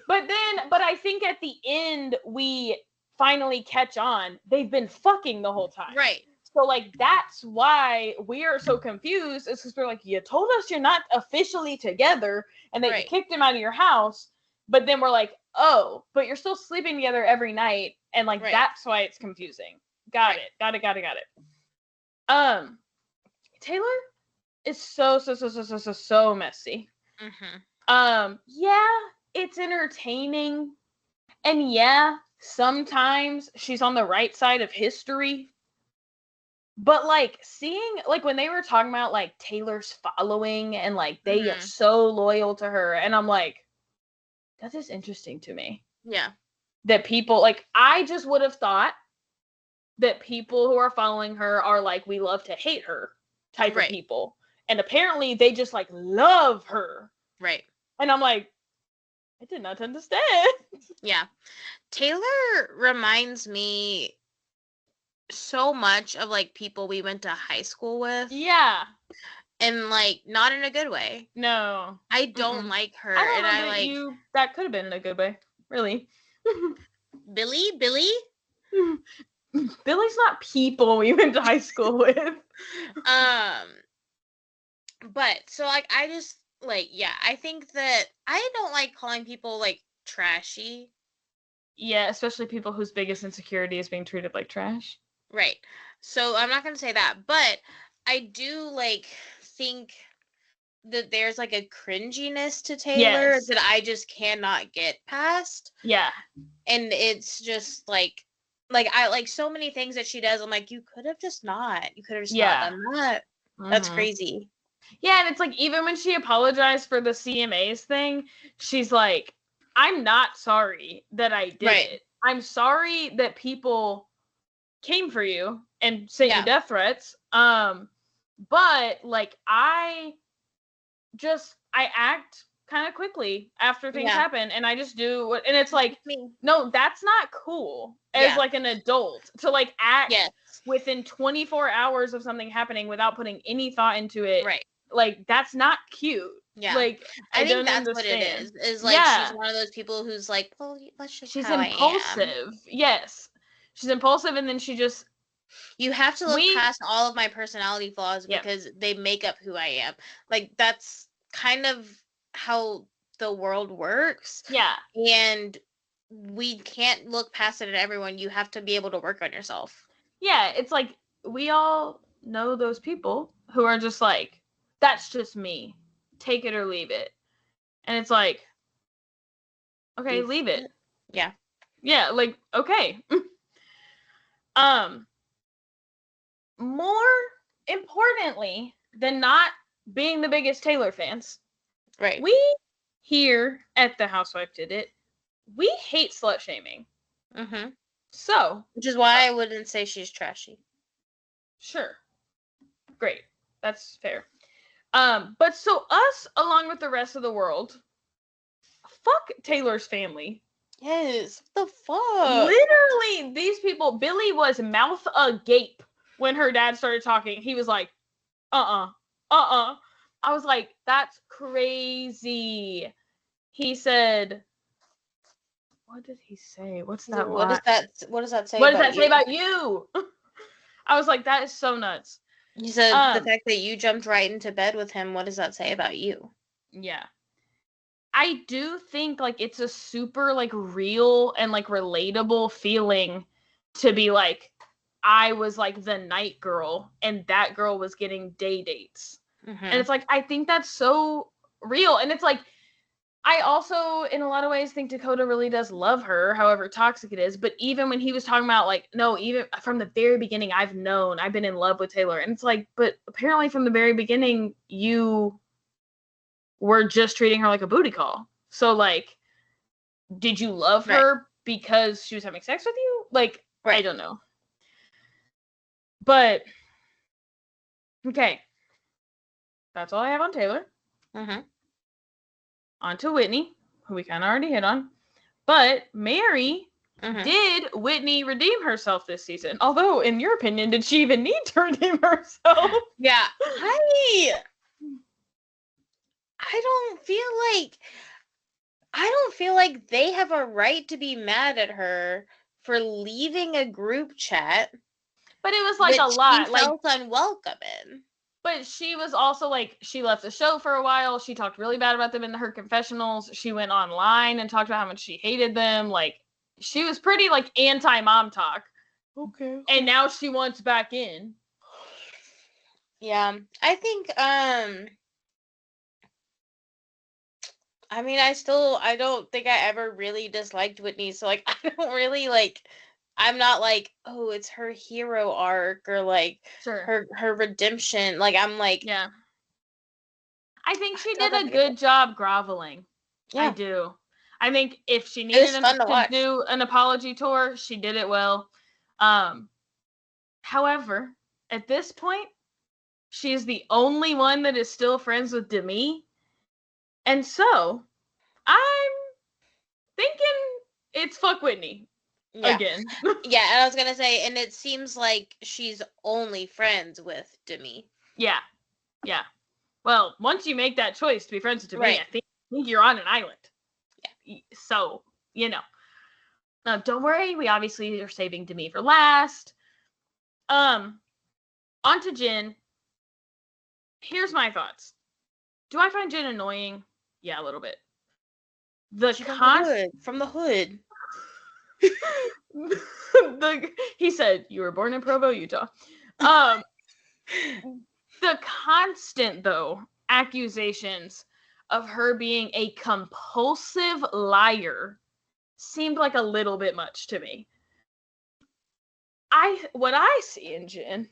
But I think at the end, we finally catch on. They've been fucking the whole time. Right. So, like, that's why we are so confused. Is because we're like, you told us you're not officially together and that you kicked him out of your house. But then we're like, oh, but you're still sleeping together every night. And, like, that's why it's confusing. Got it. Taylor is so messy. Yeah, it's entertaining. And yeah, sometimes she's on the right side of history. But, like, seeing, like, when they were talking about, like, Taylor's following and, like, they are so loyal to her, and I'm like, that is interesting to me. Yeah. That people, like, I just would have thought that people who are following her are, like, we love to hate her type of people. And apparently they just, like, love her. Right. And I'm like, I did not understand. Yeah. Taylor reminds me so much of, like, people we went to high school with. Yeah. and like not in a good way. No. I don't like her, I don't and know that that could have been in a good way. Really. Billy? Billy's not people we went to high school with. But so like I just like I think that I don't like calling people like trashy. Yeah, especially people whose biggest insecurity is being treated like trash. Right. So I'm not gonna say that, but I do like think that there's like a cringiness to Taylor that I just cannot get past. Yeah. And it's just like I like so many things that she does. I'm like, you could have just not. You could have just not done that. That's crazy. Yeah, and it's like even when she apologized for the CMAs thing, she's like, I'm not sorry that I did it. I'm sorry that people came for you and sent you death threats. But like I act kind of quickly after things happen, and I just do what, and it's like, no, that's not cool as like an adult to like act within 24 hours of something happening without putting any thought into it. Right. Like that's not cute. Yeah. Like I think that's understand. What it is like she's one of those people who's like, well, let's just she's impulsive. Yes. She's impulsive, and then she just you have to look past all of my personality flaws because they make up who I am. Like that's kind of how the world works. Yeah. And we can't look past it at everyone. You have to be able to work on yourself. Yeah, it's like we all know those people who are just like, that's just me. Take it or leave it. And it's like, okay, leave it. Yeah. Yeah, like, okay. More importantly than not being the biggest Taylor fans, right? We here at The Housewife Did It, we hate slut shaming. Mm-hmm. So, which is why I wouldn't say she's trashy. Sure. Great. That's fair. But so us, along with the rest of the world, fuck Taylor's family. Yes. What the fuck? Literally, these people, Billy was mouth agape when her dad started talking. He was like, I was like, that's crazy. He said, what did he say? What's that? What does that say? What does that say about you? I was like, that is so nuts. He said the fact that you jumped right into bed with him, what does that say about you? Yeah. I do think like it's a super like real and like relatable feeling to be like, I was like the night girl and that girl was getting day dates. Mm-hmm. And it's like, I think that's so real. And it's like, I also, in a lot of ways, think Dakota really does love her, however toxic it is. But even when he was talking about, like, no, even from the very beginning, I've been in love with Taylor. And it's like, but apparently from the very beginning, you were just treating her like a booty call. So, like, did you love her because she was having sex with you? Like, I don't know. But, okay. That's all I have on Taylor. Mm-hmm. On to Whitney, who we kind of already hit on. But Mary, did Whitney redeem herself this season? Although, in your opinion, did she even need to redeem herself? Yeah. I don't feel like they have a right to be mad at her for leaving a group chat. But it was like a lot. She felt unwelcome in. But she was also like, she left the show for a while. She talked really bad about them in her confessionals. She went online and talked about how much she hated them. Like, she was pretty like anti-mom talk. Okay. And now she wants back in. Yeah. I think, I mean, I don't think I ever really disliked Whitney. So, like, I don't really, like, I'm not like, oh, it's her hero arc or like her redemption. Like, I'm like, yeah. I think she did a good job groveling. Yeah. I do. I think if she needed to do an apology tour, she did it well. However, at this point, she is the only one that is still friends with Demi. And so, I'm thinking it's fuck Whitney. Yeah. Again. Yeah, and I was gonna say, and it seems like she's only friends with Demi. Yeah. Yeah. Well, once you make that choice to be friends with Demi, Right. I think you're on an island. Yeah. So, Now, don't worry, we obviously are saving Demi for last. On to Jen. Here's my thoughts. Do I find Jen annoying? Yeah, a little bit. From the hood. He said, you were born in Provo, Utah. The constant, though, accusations of her being a compulsive liar seemed like a little bit much to me. What I see in Jen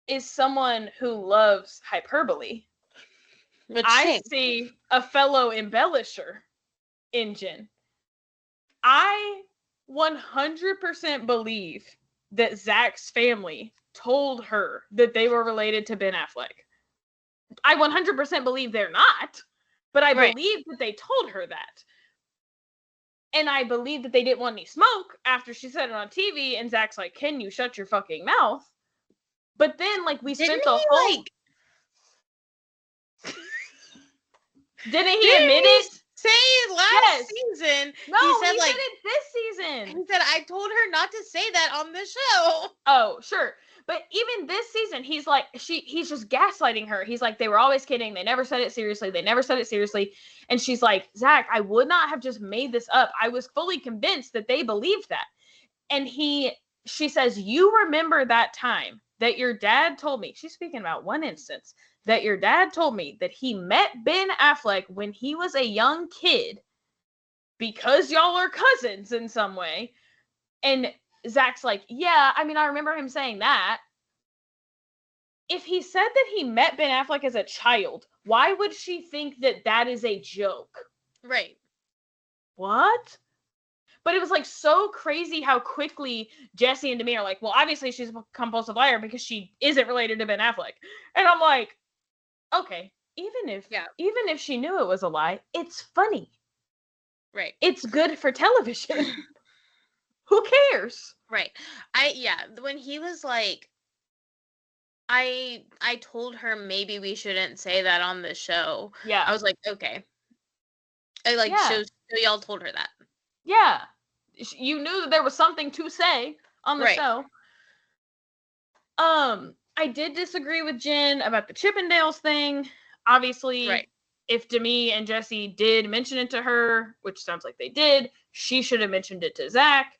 is someone who loves hyperbole. I see a fellow embellisher in Jen. I 100% believe that Zach's family told her that they were related to Ben Affleck. I 100% believe they're not, but I believe that they told her that. And I believe that they didn't want any smoke after she said it on TV, and Zach's like, can you shut your fucking mouth? But then, we spent the whole... Didn't he admit it? Say last season. No, he said it this season. He said, I told her not to say that on the show. Oh, sure. But even this season, he's like, he's just gaslighting her. He's like, they were always kidding. They never said it seriously. And she's like, Zach, I would not have just made this up. I was fully convinced that they believed that. And she says, you remember that time that your dad told me, she's speaking about one instance, that your dad told me that he met Ben Affleck when he was a young kid because y'all are cousins in some way. And Zach's like, yeah, I remember him saying that. If he said that he met Ben Affleck as a child, why would she think that that is a joke? Right. What? But it was so crazy how quickly Jesse and Demi are like, well, obviously she's a compulsive liar because she isn't related to Ben Affleck. And I'm like, okay, even if she knew it was a lie, it's funny. Right. It's good for television. Who cares? Right. When he was like, I told her maybe we shouldn't say that on the show. Yeah. I was like, okay. So y'all told her that. Yeah. You knew that there was something to say on the show. I did disagree with Jen about the Chippendales thing. Obviously, if Demi and Jesse did mention it to her, which sounds like they did, she should have mentioned it to Zach.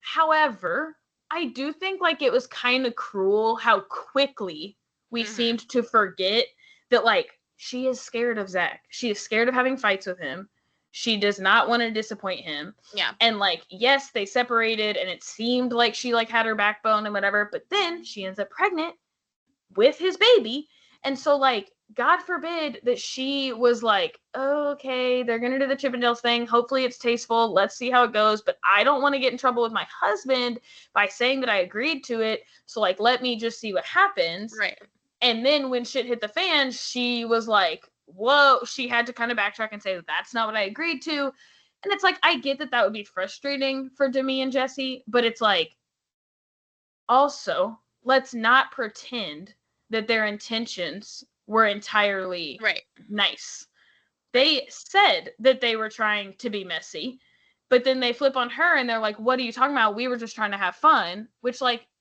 However, I do think it was kind of cruel how quickly we seemed to forget that she is scared of Zach. She is scared of having fights with him. She does not want to disappoint him. Yeah. And yes, they separated and it seemed like she had her backbone and whatever, but then she ends up pregnant with his baby. And so God forbid that she was like, oh, okay, they're going to do the Chippendales thing. Hopefully it's tasteful. Let's see how it goes. But I don't want to get in trouble with my husband by saying that I agreed to it. So let me just see what happens. Right. And then when shit hit the fan, she was like, whoa, she had to kind of backtrack and say that's not what I agreed to. And it's I get that would be frustrating for Demi and Jesse, but it's also, let's not pretend that their intentions were entirely nice. They said that they were trying to be messy, but then they flip on her and they're like, what are you talking about? We were just trying to have fun, which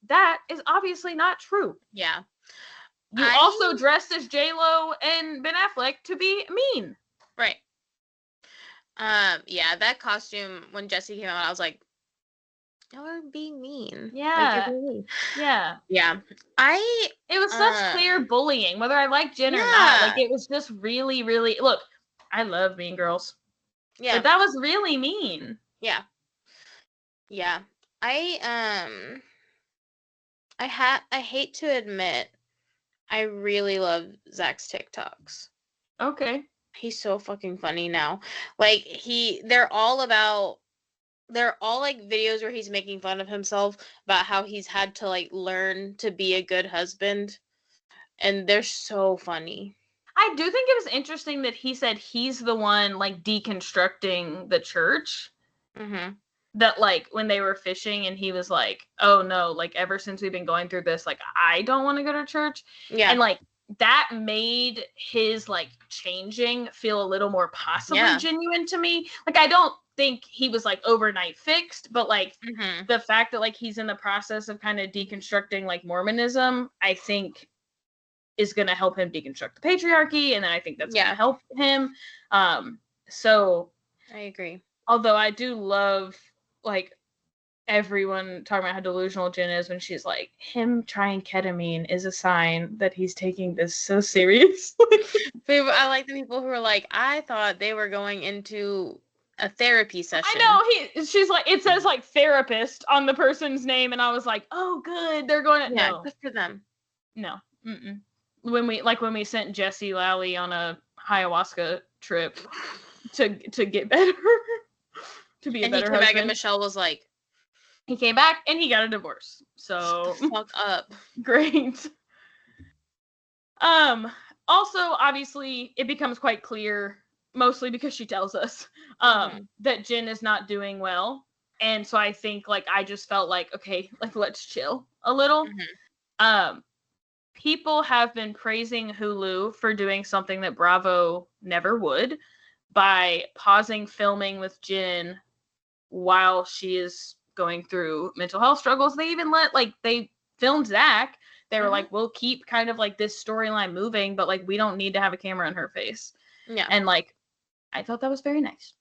that is obviously not true. Yeah. You also dressed as J-Lo and Ben Affleck to be mean. Right. Yeah, that costume, when Jesse came out, I was like, y'all are being mean. Yeah. Yeah. Yeah. It was such clear bullying, whether I like Jen or not. It was just really, really, look, I love Mean Girls. Yeah. But that was really mean. Yeah. Yeah. I hate to admit, I really love Zach's TikToks. Okay. He's so fucking funny now. They're all videos where he's making fun of himself about how he's had to learn to be a good husband. And they're so funny. I do think it was interesting that he said he's the one deconstructing the church. Mm-hmm. That when they were fishing and he was like, oh no, ever since we've been going through this, I don't want to go to church. Yeah. And that made his like changing feel a little more possibly genuine to me. Like, I don't think he was like overnight fixed, but like the fact that like he's in the process of kind of deconstructing like Mormonism, I think is going to help him deconstruct the patriarchy, and then I think that's going to help him. So I agree. Although I do love like everyone talking about how delusional Jen is when she's like, him trying ketamine is a sign that he's taking this so seriously. I like the people who are like, I thought they were going into a therapy session. I know, she's like, it says like therapist on the person's name, and I was like, oh good, they're going to no. Good for them. No. Mm-mm. When we sent Jesse Lally on a ayahuasca trip to get better, to be a better husband. And he came back, and Michelle was like, he came back and he got a divorce. So fuck up. Great. Also, obviously, it becomes quite clear, mostly because she tells us, that Jen is not doing well. And so I think, like, I just felt like, okay, like, let's chill a little. People have been praising Hulu for doing something that Bravo never would, by pausing filming with Jen while she is going through mental health struggles. They even they filmed Zach. They were like, we'll keep kind of like this storyline moving, but like we don't need to have a camera in her face. Yeah. And like, I thought that was very nice.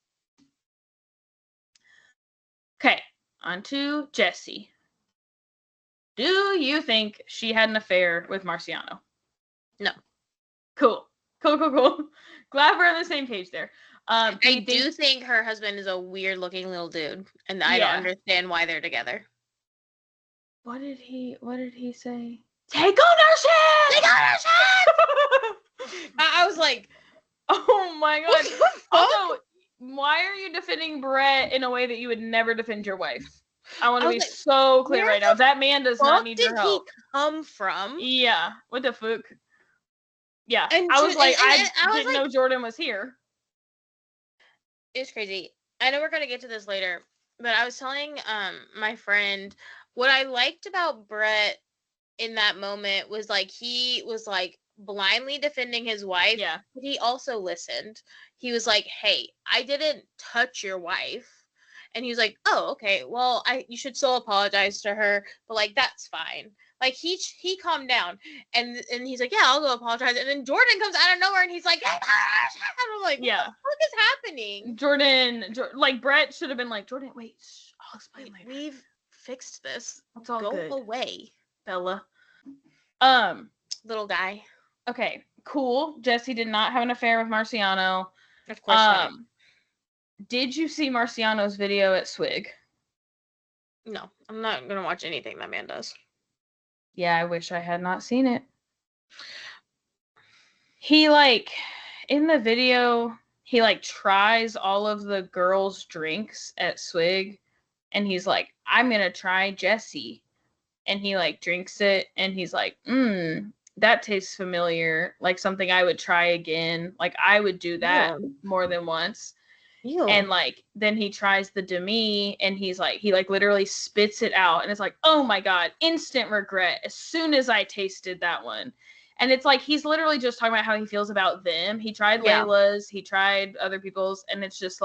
Okay, on to Jessie. Do you think she had an affair with Marciano? No. Cool. Glad we're on the same page there. I do think her husband is a weird looking little dude, and I don't understand why they're together. What did he say? Take ownership! Take ownership! I was like, oh my god. Also, why are you defending Brett in a way that you would never defend your wife? I want to be so clear right now. That man does not need your help. Where did he come from? Yeah. What the fuck? Yeah. And I was like, I didn't know Jordan was here. It's crazy. I know we're going to get to this later, but I was telling my friend what I liked about Brett in that moment was like he was like blindly defending his wife, but he also listened. He was like, hey, I didn't touch your wife. And he was like, oh, okay, well, you should still apologize to her, but like that's fine. Like he calmed down, and he's like, yeah, I'll go apologize. And then Jordan comes out of nowhere, and he's like, and I'm like, what the fuck is happening? Jordan, like Brett should have been like, Jordan, wait, I'll explain later. We've fixed this. It's all good. Go away, Bella. Little guy. Okay, cool. Jessie did not have an affair with Marciano. Of course not. Did you see Marciano's video at Swig? No, I'm not gonna watch anything that man does. Yeah, I wish I had not seen it. He in the video, he tries all of the girls' drinks at Swig, and he's like, I'm gonna try Jessie. And he drinks it, and he's like, that tastes familiar, like something I would try again. Like I would do that more than once. Ew. And then he tries the demi, and he's like, he literally spits it out, and it's like, oh my god, instant regret as soon as I tasted that one. And it's like he's literally just talking about how he feels about them. He tried Layla's, he tried other people's, and it's just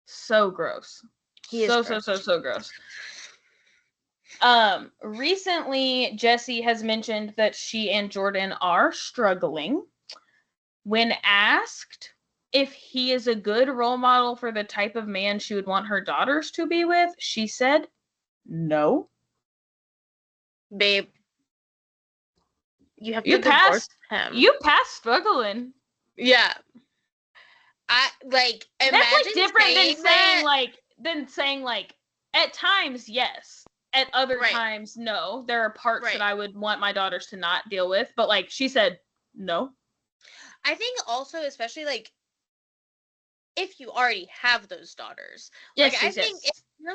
so gross. So gross. Recently Jessie has mentioned that she and Jordan are struggling. When asked if he is a good role model for the type of man she would want her daughters to be with, she said no. Babe, you have to divorce him. You passed struggling. Yeah. I imagine that's different than saying at times yes, at other times no. There are parts that I would want my daughters to not deal with, but she said no. I think also, especially if you already have those daughters, I think if you're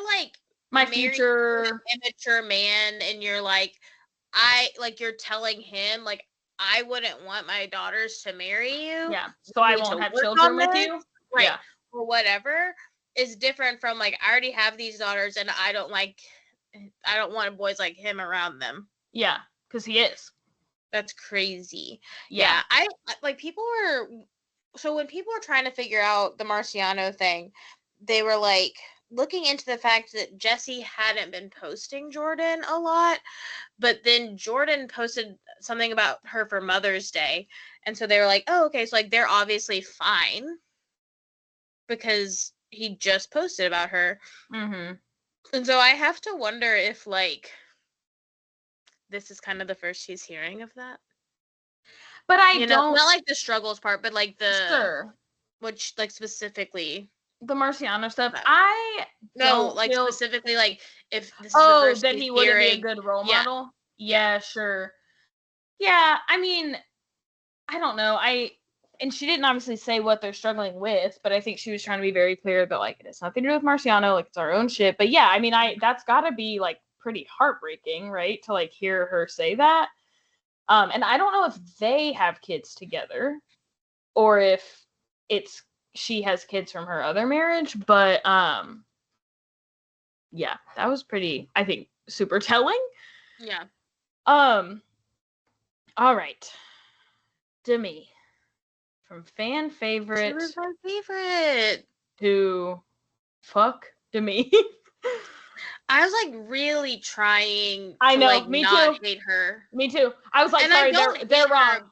my future immature man, and you're you're telling him I wouldn't want my daughters to marry you, so I won't have children with you, or whatever, is different from I already have these daughters, and I don't want boys like him around them. Yeah, because he is. That's crazy. Yeah. I like people were so when people were trying to figure out the Marciano thing, they were like looking into the fact that Jessie hadn't been posting Jordan a lot, but then Jordan posted something about her for Mother's Day, and so they were like, "Oh, okay, so like they're obviously fine because he just posted about her." Mm-hmm. And so I have to wonder if like this is kind of the first he's hearing of that. But I You know, don't. not like the struggles part, but like Sure. which like specifically The Marciano stuff. that. I No, don't like feel. specifically like if this is the Oh, first that he's he wouldn't be a hearing. good role Yeah, model? yeah. Yeah, sure. Yeah, I mean, I don't know. And she didn't obviously say what they're struggling with, but I think she was trying to be very clear that like it has nothing to do with Marciano, like it's our own shit. But yeah, I mean, that's got to be like pretty heartbreaking, right? To like hear her say that. And I don't know if they have kids together or if it's she has kids from her other marriage, but yeah, that was pretty, I think, super telling. Yeah. All right. Demi. From fan She favorite was my favorite. to fuck Demi. I was like really trying I to know, like me not too. hate her. Me too. I was like, And I sorry, don't they're hate wrong. her,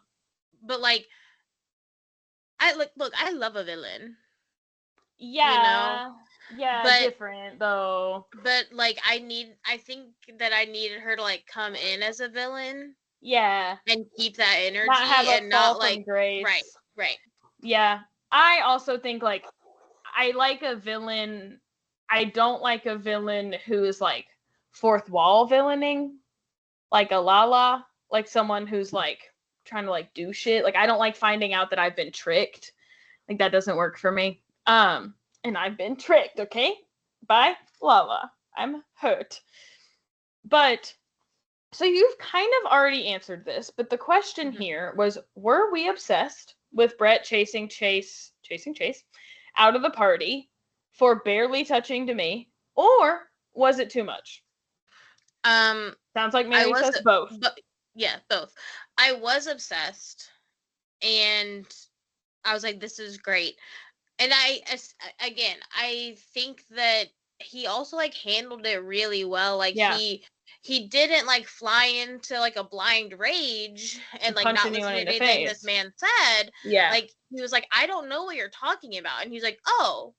but like I look, I love a villain. You know? Yeah. Yeah, But different though. like I think that I needed her to like come in as a villain Yeah. and keep that Not energy have a and fall not from like right, grace. right. Yeah. I also think like I like a villain. I don't like a villain who is like fourth wall villaining, like a Lala, like someone who's like trying to like do shit. Like I don't like finding out that I've been tricked. Like that doesn't work for me. And I've been tricked, okay? By Lala. I'm hurt. But so you've kind of already answered this, but the question here was, were we obsessed with Brett chasing Chase out of the party for barely touching Demi, or was it too much? Sounds like I Mary was says both. but yeah, both. I was obsessed and I was like this is great. And again, I think that he also like handled it really well. Like Yeah. he didn't like fly into like a blind rage and like Punch not anyone listen in to the anything this face. man said. Yeah. Like he was like, I don't know what you're talking about. And he's like, oh,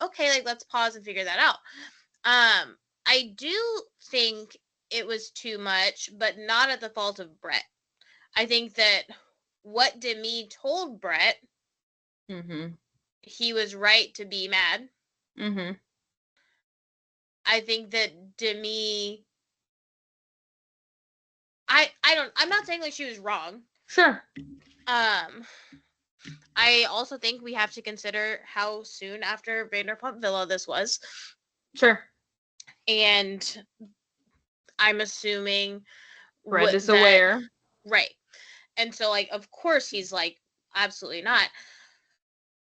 okay, like let's pause and figure that out. I do think it was too much, but not at the fault of Brett. I think that what Demi told Brett, he was right to be mad. I think that Demi, I'm not saying like she was wrong. Sure. I also think we have to consider how soon after Vanderpump Villa this was. Sure. And I'm assuming Brett is aware. Right. And so like of course he's like absolutely not.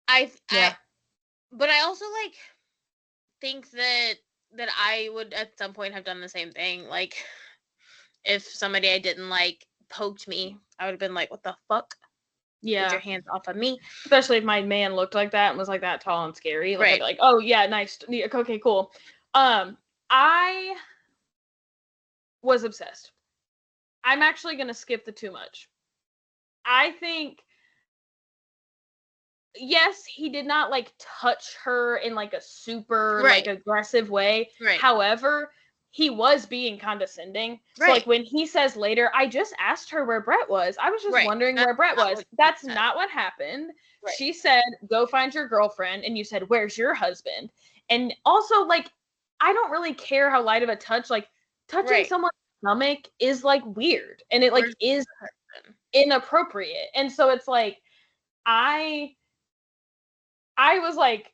But I also like think that I would at some point have done the same thing. Like if somebody I didn't like poked me, I would have been like, what the fuck? Yeah. Get your hands off of me. Especially if my man looked like that and was like that tall and scary. Like Right. I'd be like, oh yeah, nice. Okay, cool. I was obsessed. I'm actually gonna skip the too much. I think yes, he did not like touch her in like a super like aggressive way. Right. However, he was being condescending. Right. So like when he says later, I just asked her where Brett was. I was just wondering where Brett was. That's not what happened. Right. She said, go find your girlfriend. And you said, where's your husband? And also like, I don't really care how light of a touch, like touching someone's stomach is like weird. And it like is inappropriate. And so it's like, I was like,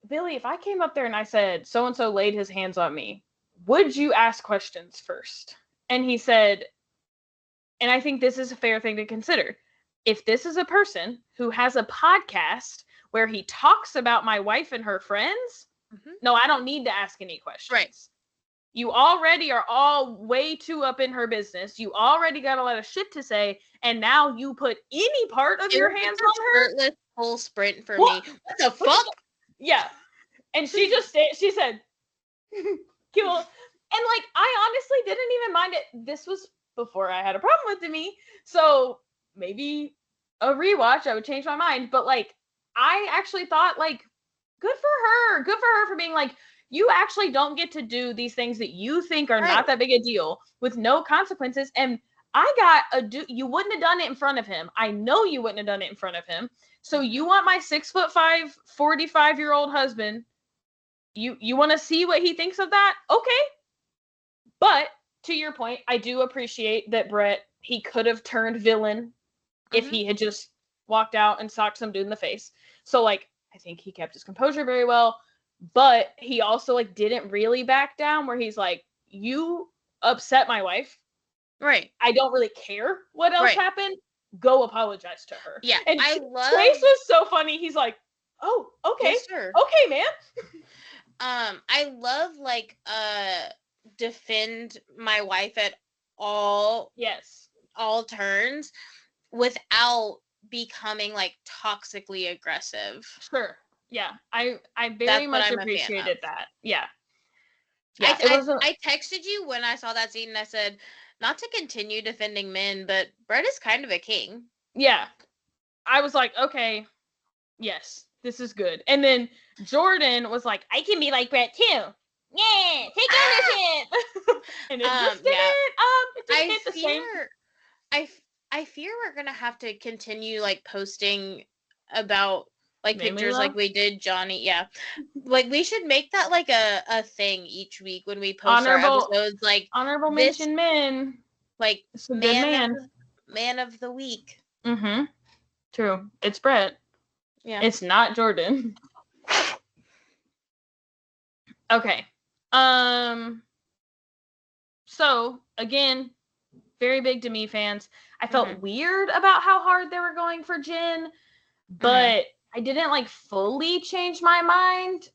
Billy, if I came up there and I said, so-and-so laid his hands on me, would you ask questions first? And he said, and I think this is a fair thing to consider. If this is a person who has a podcast where he talks about my wife and her friends, no, I don't need to ask any questions. Right. You already are all way too up in her business. You already got a lot of shit to say, and now you put any part of It your was hands like on a her. shirtless full sprint for What? me. What the fuck? Yeah. And she said, cool. And like, I honestly didn't even mind it. This was before I had a problem with Demi. So maybe a rewatch, I would change my mind. But like, I actually thought, like, good for her. Good for her for being like, you actually don't get to do these things that you think are not that big a deal with no consequences. And I got you wouldn't have done it in front of him. I know you wouldn't have done it in front of him. So you want my 6'5", 45-year-old husband? You want to see what he thinks of that? Okay. But to your point, I do appreciate that Brett, he could have turned villain if he had just walked out and socked some dude in the face. So like, I think he kept his composure very well, but he also like didn't really back down where he's like, you upset my wife. Right. I don't really care what else happened. Go apologize to her. Yeah. And I his love face was so funny. He's like, oh, okay. Yes, sir. Okay, man. I love like defend my wife at all turns without becoming like toxically aggressive. Sure. Yeah. I very much appreciated that. Yeah. Yeah. I texted you when I saw that scene and I said, not to continue defending men, but Brett is kind of a king. Yeah. I was like, okay, yes, this is good. And then Jordan was like, I can be like Brett too. Yeah, take ownership. And it just didn't hit the same. I fear we're gonna have to continue like posting about like pictures like we did Johnny. Yeah, like we should make that like a thing each week when we post our episodes. Like honorable mention men. Like man of the week. Mm-hmm. True. It's Brett. Yeah. It's not Jordan. Okay. So again, very big Demi fans. I felt weird about how hard they were going for Jen, but I didn't like fully change my mind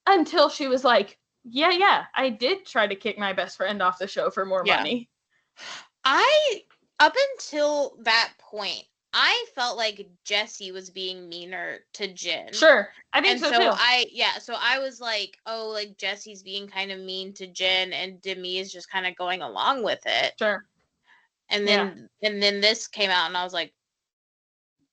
until she was like, yeah, I did try to kick my best friend off the show for more money. Up until that point, I felt like Jesse was being meaner to Jen. Sure. I think so too. So I was like, oh, like Jesse's being kind of mean to Jen and Demi is just kind of going along with it. Sure. And then this came out and I was like,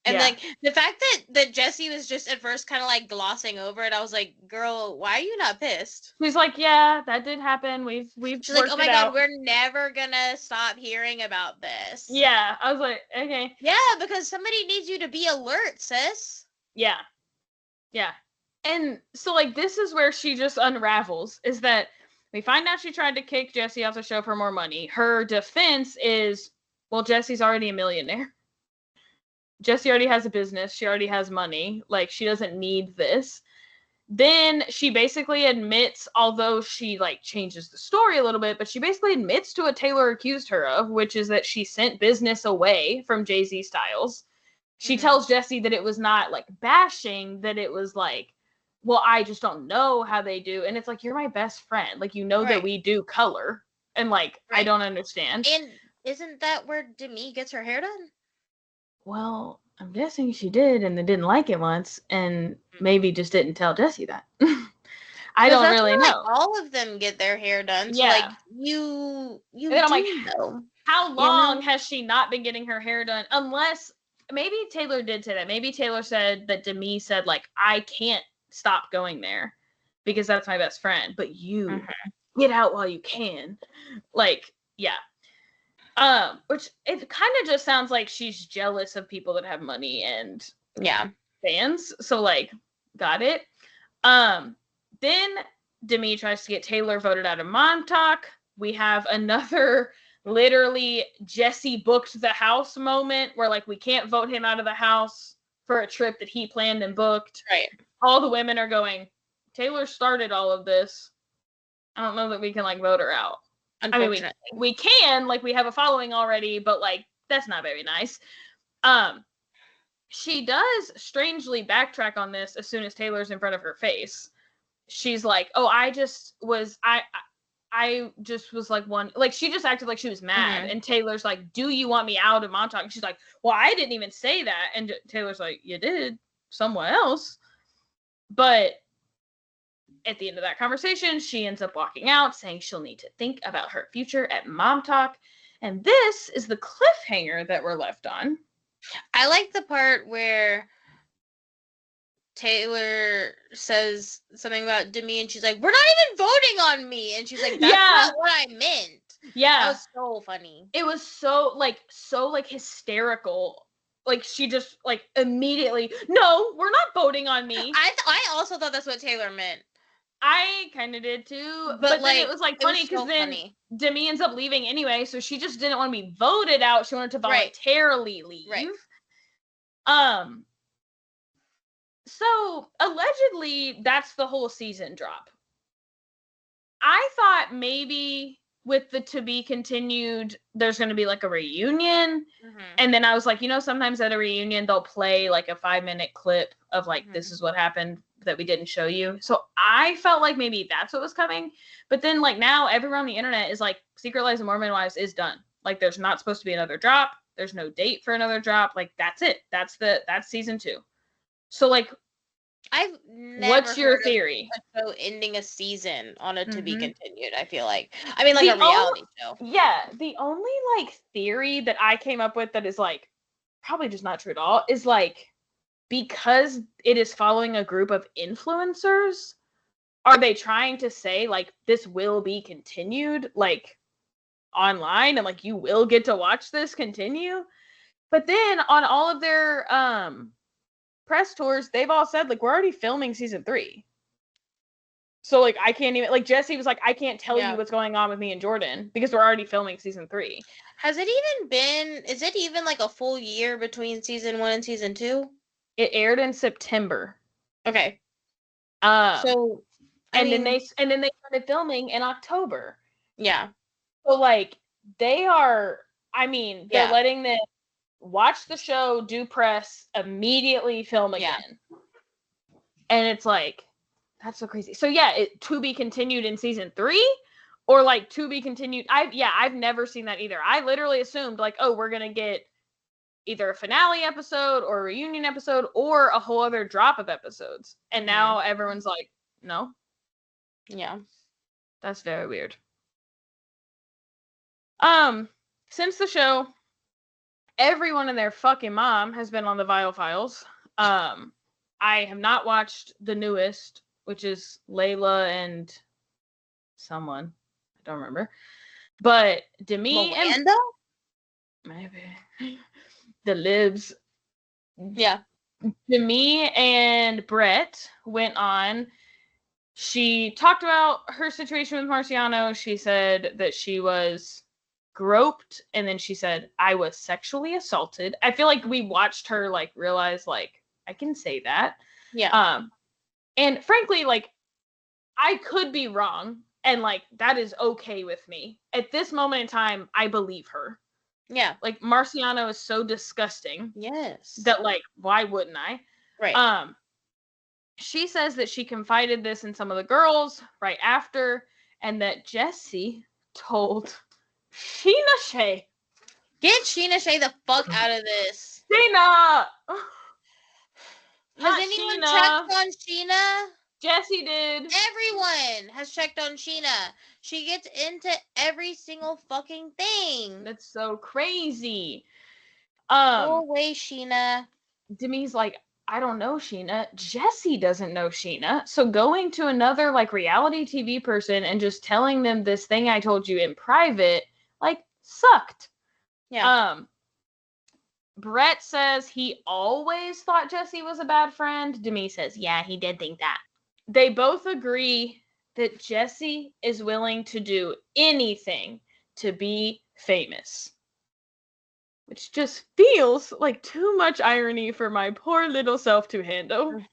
and like the fact that Jesse was just at first kind of like glossing over it, I was like, girl, why are you not pissed? She's like, yeah, that did happen. We've She's like, oh my god, we're never gonna stop hearing about this. Yeah. I was like, okay. Yeah, because somebody needs you to be alert, sis. Yeah. Yeah. And so like this is where she just unravels, is that we find out she tried to kick Jesse off the show for more money. Her defense is, well, Jesse's already a millionaire. Jessie already has a business. She already has money. Like, she doesn't need this. Then she basically admits, although she, like, changes the story a little bit, but she basically admits to what Taylor accused her of, which is that she sent business away from Jay-Z Styles. She tells Jessie that it was not, like, bashing, that it was, like, well, I just don't know how they do. And it's like, you're my best friend. Like, you know that we do color. And, like, I don't understand. And isn't that where Demi gets her hair done? Well, I'm guessing she did and they didn't like it once and maybe just didn't tell Jessie that. I don't really know. Like, all of them get their hair done. So, like, you and then I'm like, know. How long has she not been getting her hair done? Unless, maybe Taylor did say that. Maybe Taylor said that Demi said, like, I can't stop going there because that's my best friend. But you get out while you can. Like, yeah. Which it kind of just sounds like she's jealous of people that have money and fans. So like, got it. Then Demi tries to get Taylor voted out of Montauk. We have another literally Jesse booked the house moment where like we can't vote him out of the house for a trip that he planned and booked. Right. All the women are going, Taylor started all of this. I don't know that we can like vote her out. I mean, we can, like, we have a following already, but, like, that's not very nice. She does strangely backtrack on this as soon as Taylor's in front of her face. She's like, oh, I I just was like she just acted like she was mad. Mm-hmm. And Taylor's like, do you want me out of Montauk? And she's like, well, I didn't even say that. And Taylor's like, you did someone else. But at the end of that conversation, she ends up walking out saying she'll need to think about her future at Montauk. And this is the cliffhanger that we're left on. I like the part where Taylor says something about Demi, and she's like, "We're not even voting on me," and she's like, "That's not what I meant." Yeah, that was so funny. It was so hysterical. Like she just like immediately, no, we're not voting on me. I also thought that's what Taylor meant. I kind of did too, but then it was like funny because then Demi ends up leaving anyway, so she just didn't want to be voted out. She wanted to voluntarily leave. Right. So allegedly that's the whole season drop. I thought maybe with the to be continued, there's going to be like a reunion. Mm-hmm. And then I was like, sometimes at a reunion, they'll play like a 5-minute clip of like, mm-hmm. This is what happened that we didn't show you. So I felt like maybe that's what was coming. But then like now everyone on the internet is like, Secret Lives of Mormon Wives is done. Like there's not supposed to be another drop. There's no date for another drop. Like that's it. That's season 2. So like, I've never what's your theory? A show ending a season on a to be continued. I feel like, I mean, like a reality show. Yeah, the only like theory that I came up with that is like probably just not true at all is like because it is following a group of influencers. Are they trying to say like this will be continued like online and like you will get to watch this continue? But then on all of their press tours, they've all said like we're already filming season 3. So like I can't even like Jesse was like I can't tell you what's going on with me and Jordan because we're already filming season 3. Is it even like a full year between season 1 and season 2? It aired in September. Okay. So then they started filming in October. Yeah. So like they are they're letting them watch the show, do press, immediately film again. And it's like, that's so crazy. So yeah, to be continued in season 3 or like to be continued. I've never seen that either. I literally assumed like, oh, we're going to get either a finale episode or a reunion episode or a whole other drop of episodes. And now everyone's like, no. Yeah. That's very weird. Since the show, everyone and their fucking mom has been on the Viall Files. I have not watched the newest, which is Layla and someone. I don't remember. But Demi and maybe the libs. Yeah. Demi and Brett went on. She talked about her situation with Marciano. She said that she was groped, and then she said I was sexually assaulted. I feel like we watched her like realize like I can say that. Yeah. And frankly, like I could be wrong, and like that is okay with me. At this moment in time, I believe her. Yeah. Like Marciano is so disgusting. Yes. That like why wouldn't I? Right. She says that she confided this in some of the girls right after, and that Jesse told Sheena Shea. Get Sheena Shea the fuck out of this. Sheena! Has anyone checked on Sheena? Jesse did. Everyone has checked on Sheena. She gets into every single fucking thing. That's so crazy. Go away, Sheena. Demi's like, I don't know Sheena. Jesse doesn't know Sheena. So going to another like reality TV person and just telling them this thing I told you in private, like, sucked. Yeah. Brett says he always thought Jesse was a bad friend. Demi says, yeah, he did think that. They both agree that Jesse is willing to do anything to be famous. Which just feels like too much irony for my poor little self to handle.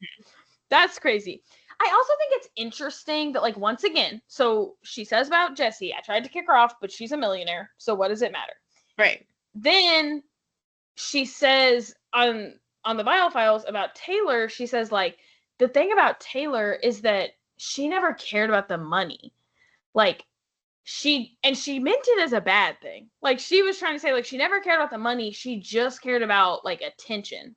That's crazy. I also think it's interesting that, like, once again, so she says about Jesse, I tried to kick her off, but she's a millionaire, so what does it matter? Right. Then she says on the Viall Files about Taylor, she says, like, the thing about Taylor is that she never cared about the money. Like, she meant it as a bad thing. Like, she was trying to say, like, she never cared about the money. She just cared about, like, attention.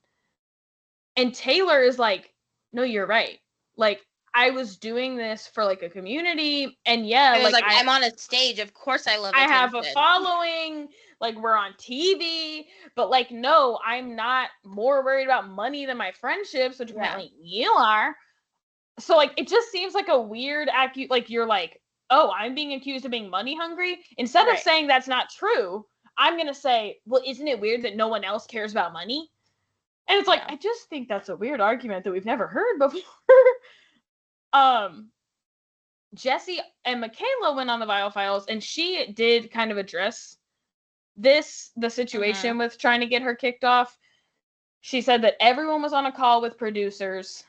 And Taylor is like, no, you're right. Like, I was doing this for, like, a community. And yeah, It was like, I'm on a stage. Of course I love I attention. have a following. Like, we're on TV. But, like, no, I'm not more worried about money than my friendships, which apparently you are. So, like, it just seems like a weird like, you're like, oh, I'm being accused of being money hungry. Instead of saying that's not true, I'm going to say, well, isn't it weird that no one else cares about money? And it's like, I just think that's a weird argument that we've never heard before. Jesse and Michaela went on the Viall Files, and she did kind of address the situation with trying to get her kicked off. She said that everyone was on a call with producers.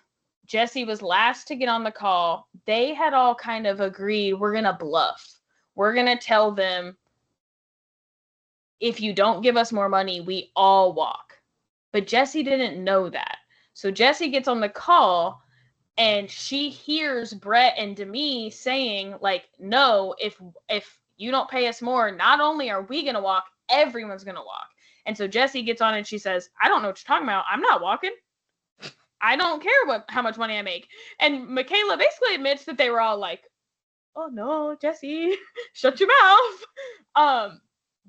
Jesse was last to get on the call. They had all kind of agreed, we're going to bluff. We're going to tell them, if you don't give us more money, we all walk. But Jesse didn't know that. So Jesse gets on the call, and she hears Brett and Demi saying, like, no, if you don't pay us more, not only are we going to walk, everyone's going to walk. And so Jesse gets on and she says, I don't know what you're talking about. I'm not walking. I don't care how much money I make. And Michaela basically admits that they were all like, oh no, Jesse, shut your mouth.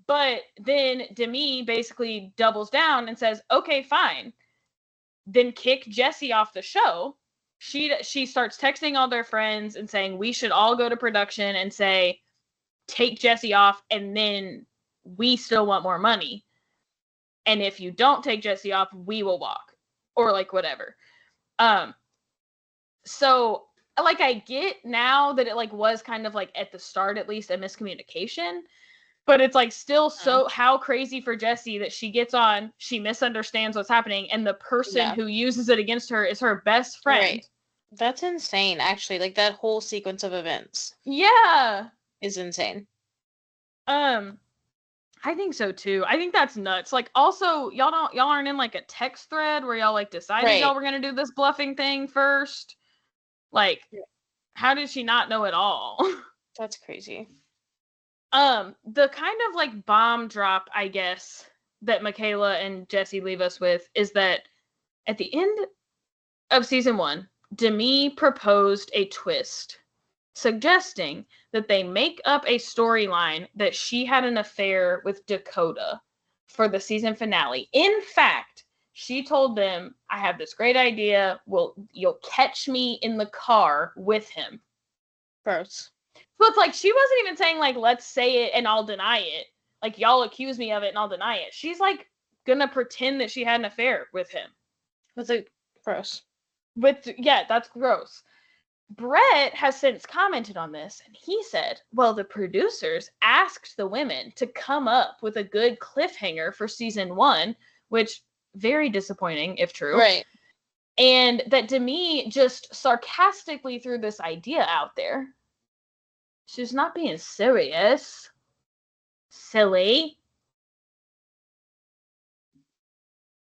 But then Demi basically doubles down and says, okay, fine. Then kick Jesse off the show. She starts texting all their friends and saying, we should all go to production and say, take Jesse off, and then we still want more money. And if you don't take Jesse off, we will walk. Or like whatever. So, like, I get now that it, like, was kind of, like, at the start, at least, a miscommunication. But it's, like, still so how crazy for Jessie that she gets on, she misunderstands what's happening, and the person who uses it against her is her best friend. Right. That's insane, actually. Like, that whole sequence of events. Yeah. Is insane. I think so too. I think that's nuts. Like, also, y'all aren't in like a text thread where y'all like decided y'all were gonna do this bluffing thing first. Like, how did she not know at all? That's crazy. The kind of like bomb drop, I guess, that Michaela and Jesse leave us with is that at the end of season 1, Demi proposed a twist, suggesting that they make up a storyline that she had an affair with Dakota for the season finale. In fact, she told them, I have this great idea. You'll catch me in the car with him. Gross. So it's like, she wasn't even saying, like, let's say it and I'll deny it. Like, y'all accuse me of it and I'll deny it. She's, like, gonna pretend that she had an affair with him. Gross. Yeah, that's gross. Brett has since commented on this, and he said, well, the producers asked the women to come up with a good cliffhanger for season 1, which, very disappointing, if true. Right. And that Demi just sarcastically threw this idea out there. She's not being serious. Silly.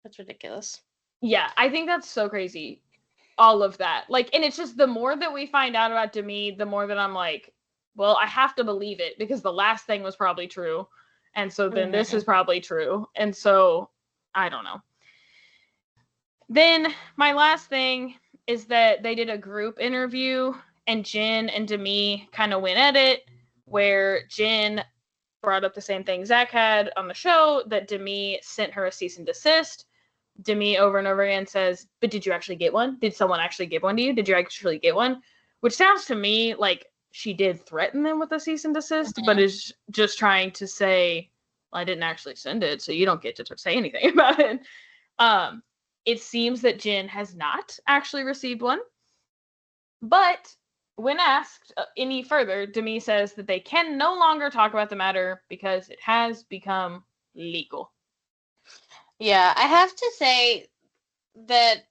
That's ridiculous. Yeah, I think that's so crazy. All of that. Like, and it's just the more that we find out about Demi, the more that I'm like, well, I have to believe it because the last thing was probably true. And so then this is probably true. And so, I don't know. Then my last thing is that they did a group interview and Jen and Demi kind of went at it, where Jen brought up the same thing Zach had on the show, that Demi sent her a cease and desist. Demi over and over again says, but did you actually get one? Did someone actually give one to you? Did you actually get one? Which sounds to me like she did threaten them with a cease and desist, but is just trying to say, well, I didn't actually send it, so you don't get to say anything about it. It seems that Jen has not actually received one. But when asked any further, Demi says that they can no longer talk about the matter because it has become legal. Yeah, I have to say that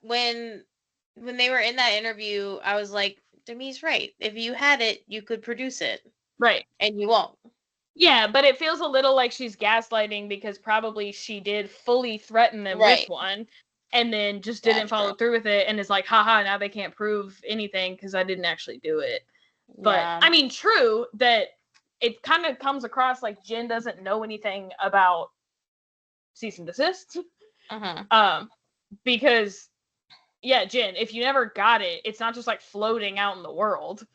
when they were in that interview, I was like, Demi's right. If you had it, you could produce it. Right. And you won't. Yeah, but it feels a little like she's gaslighting because probably she did fully threaten them with one. and then just didn't follow through with it, and is like, haha, now they can't prove anything because I didn't actually do it. But I mean, true that it kind of comes across like Jen doesn't know anything about cease and desist. Because yeah, Jen, if you never got it, it's not just like floating out in the world.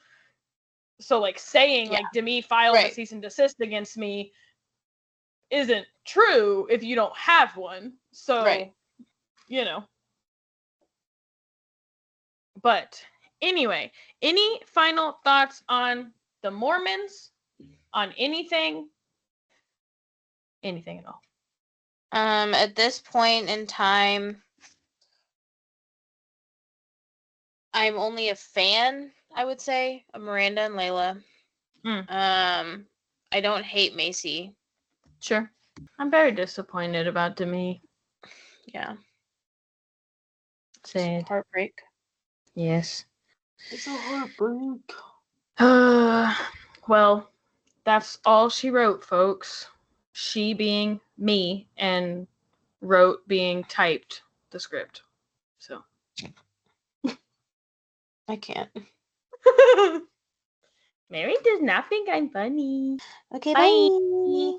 So like saying like Demi filed a cease and desist against me isn't true if you don't have one. So you know. But anyway, any final thoughts on the Mormons? On anything? Anything at all? At this point in time, I'm only a fan, I would say, of Miranda and Layla. I don't hate Macy. Sure. I'm very disappointed about Demi. Yeah. Sad. Heartbreak. Yes. It's a heartbreak. Well, that's all she wrote, folks. She being me and wrote being typed the script. So. I can't. Mary does not think I'm funny. Okay, bye.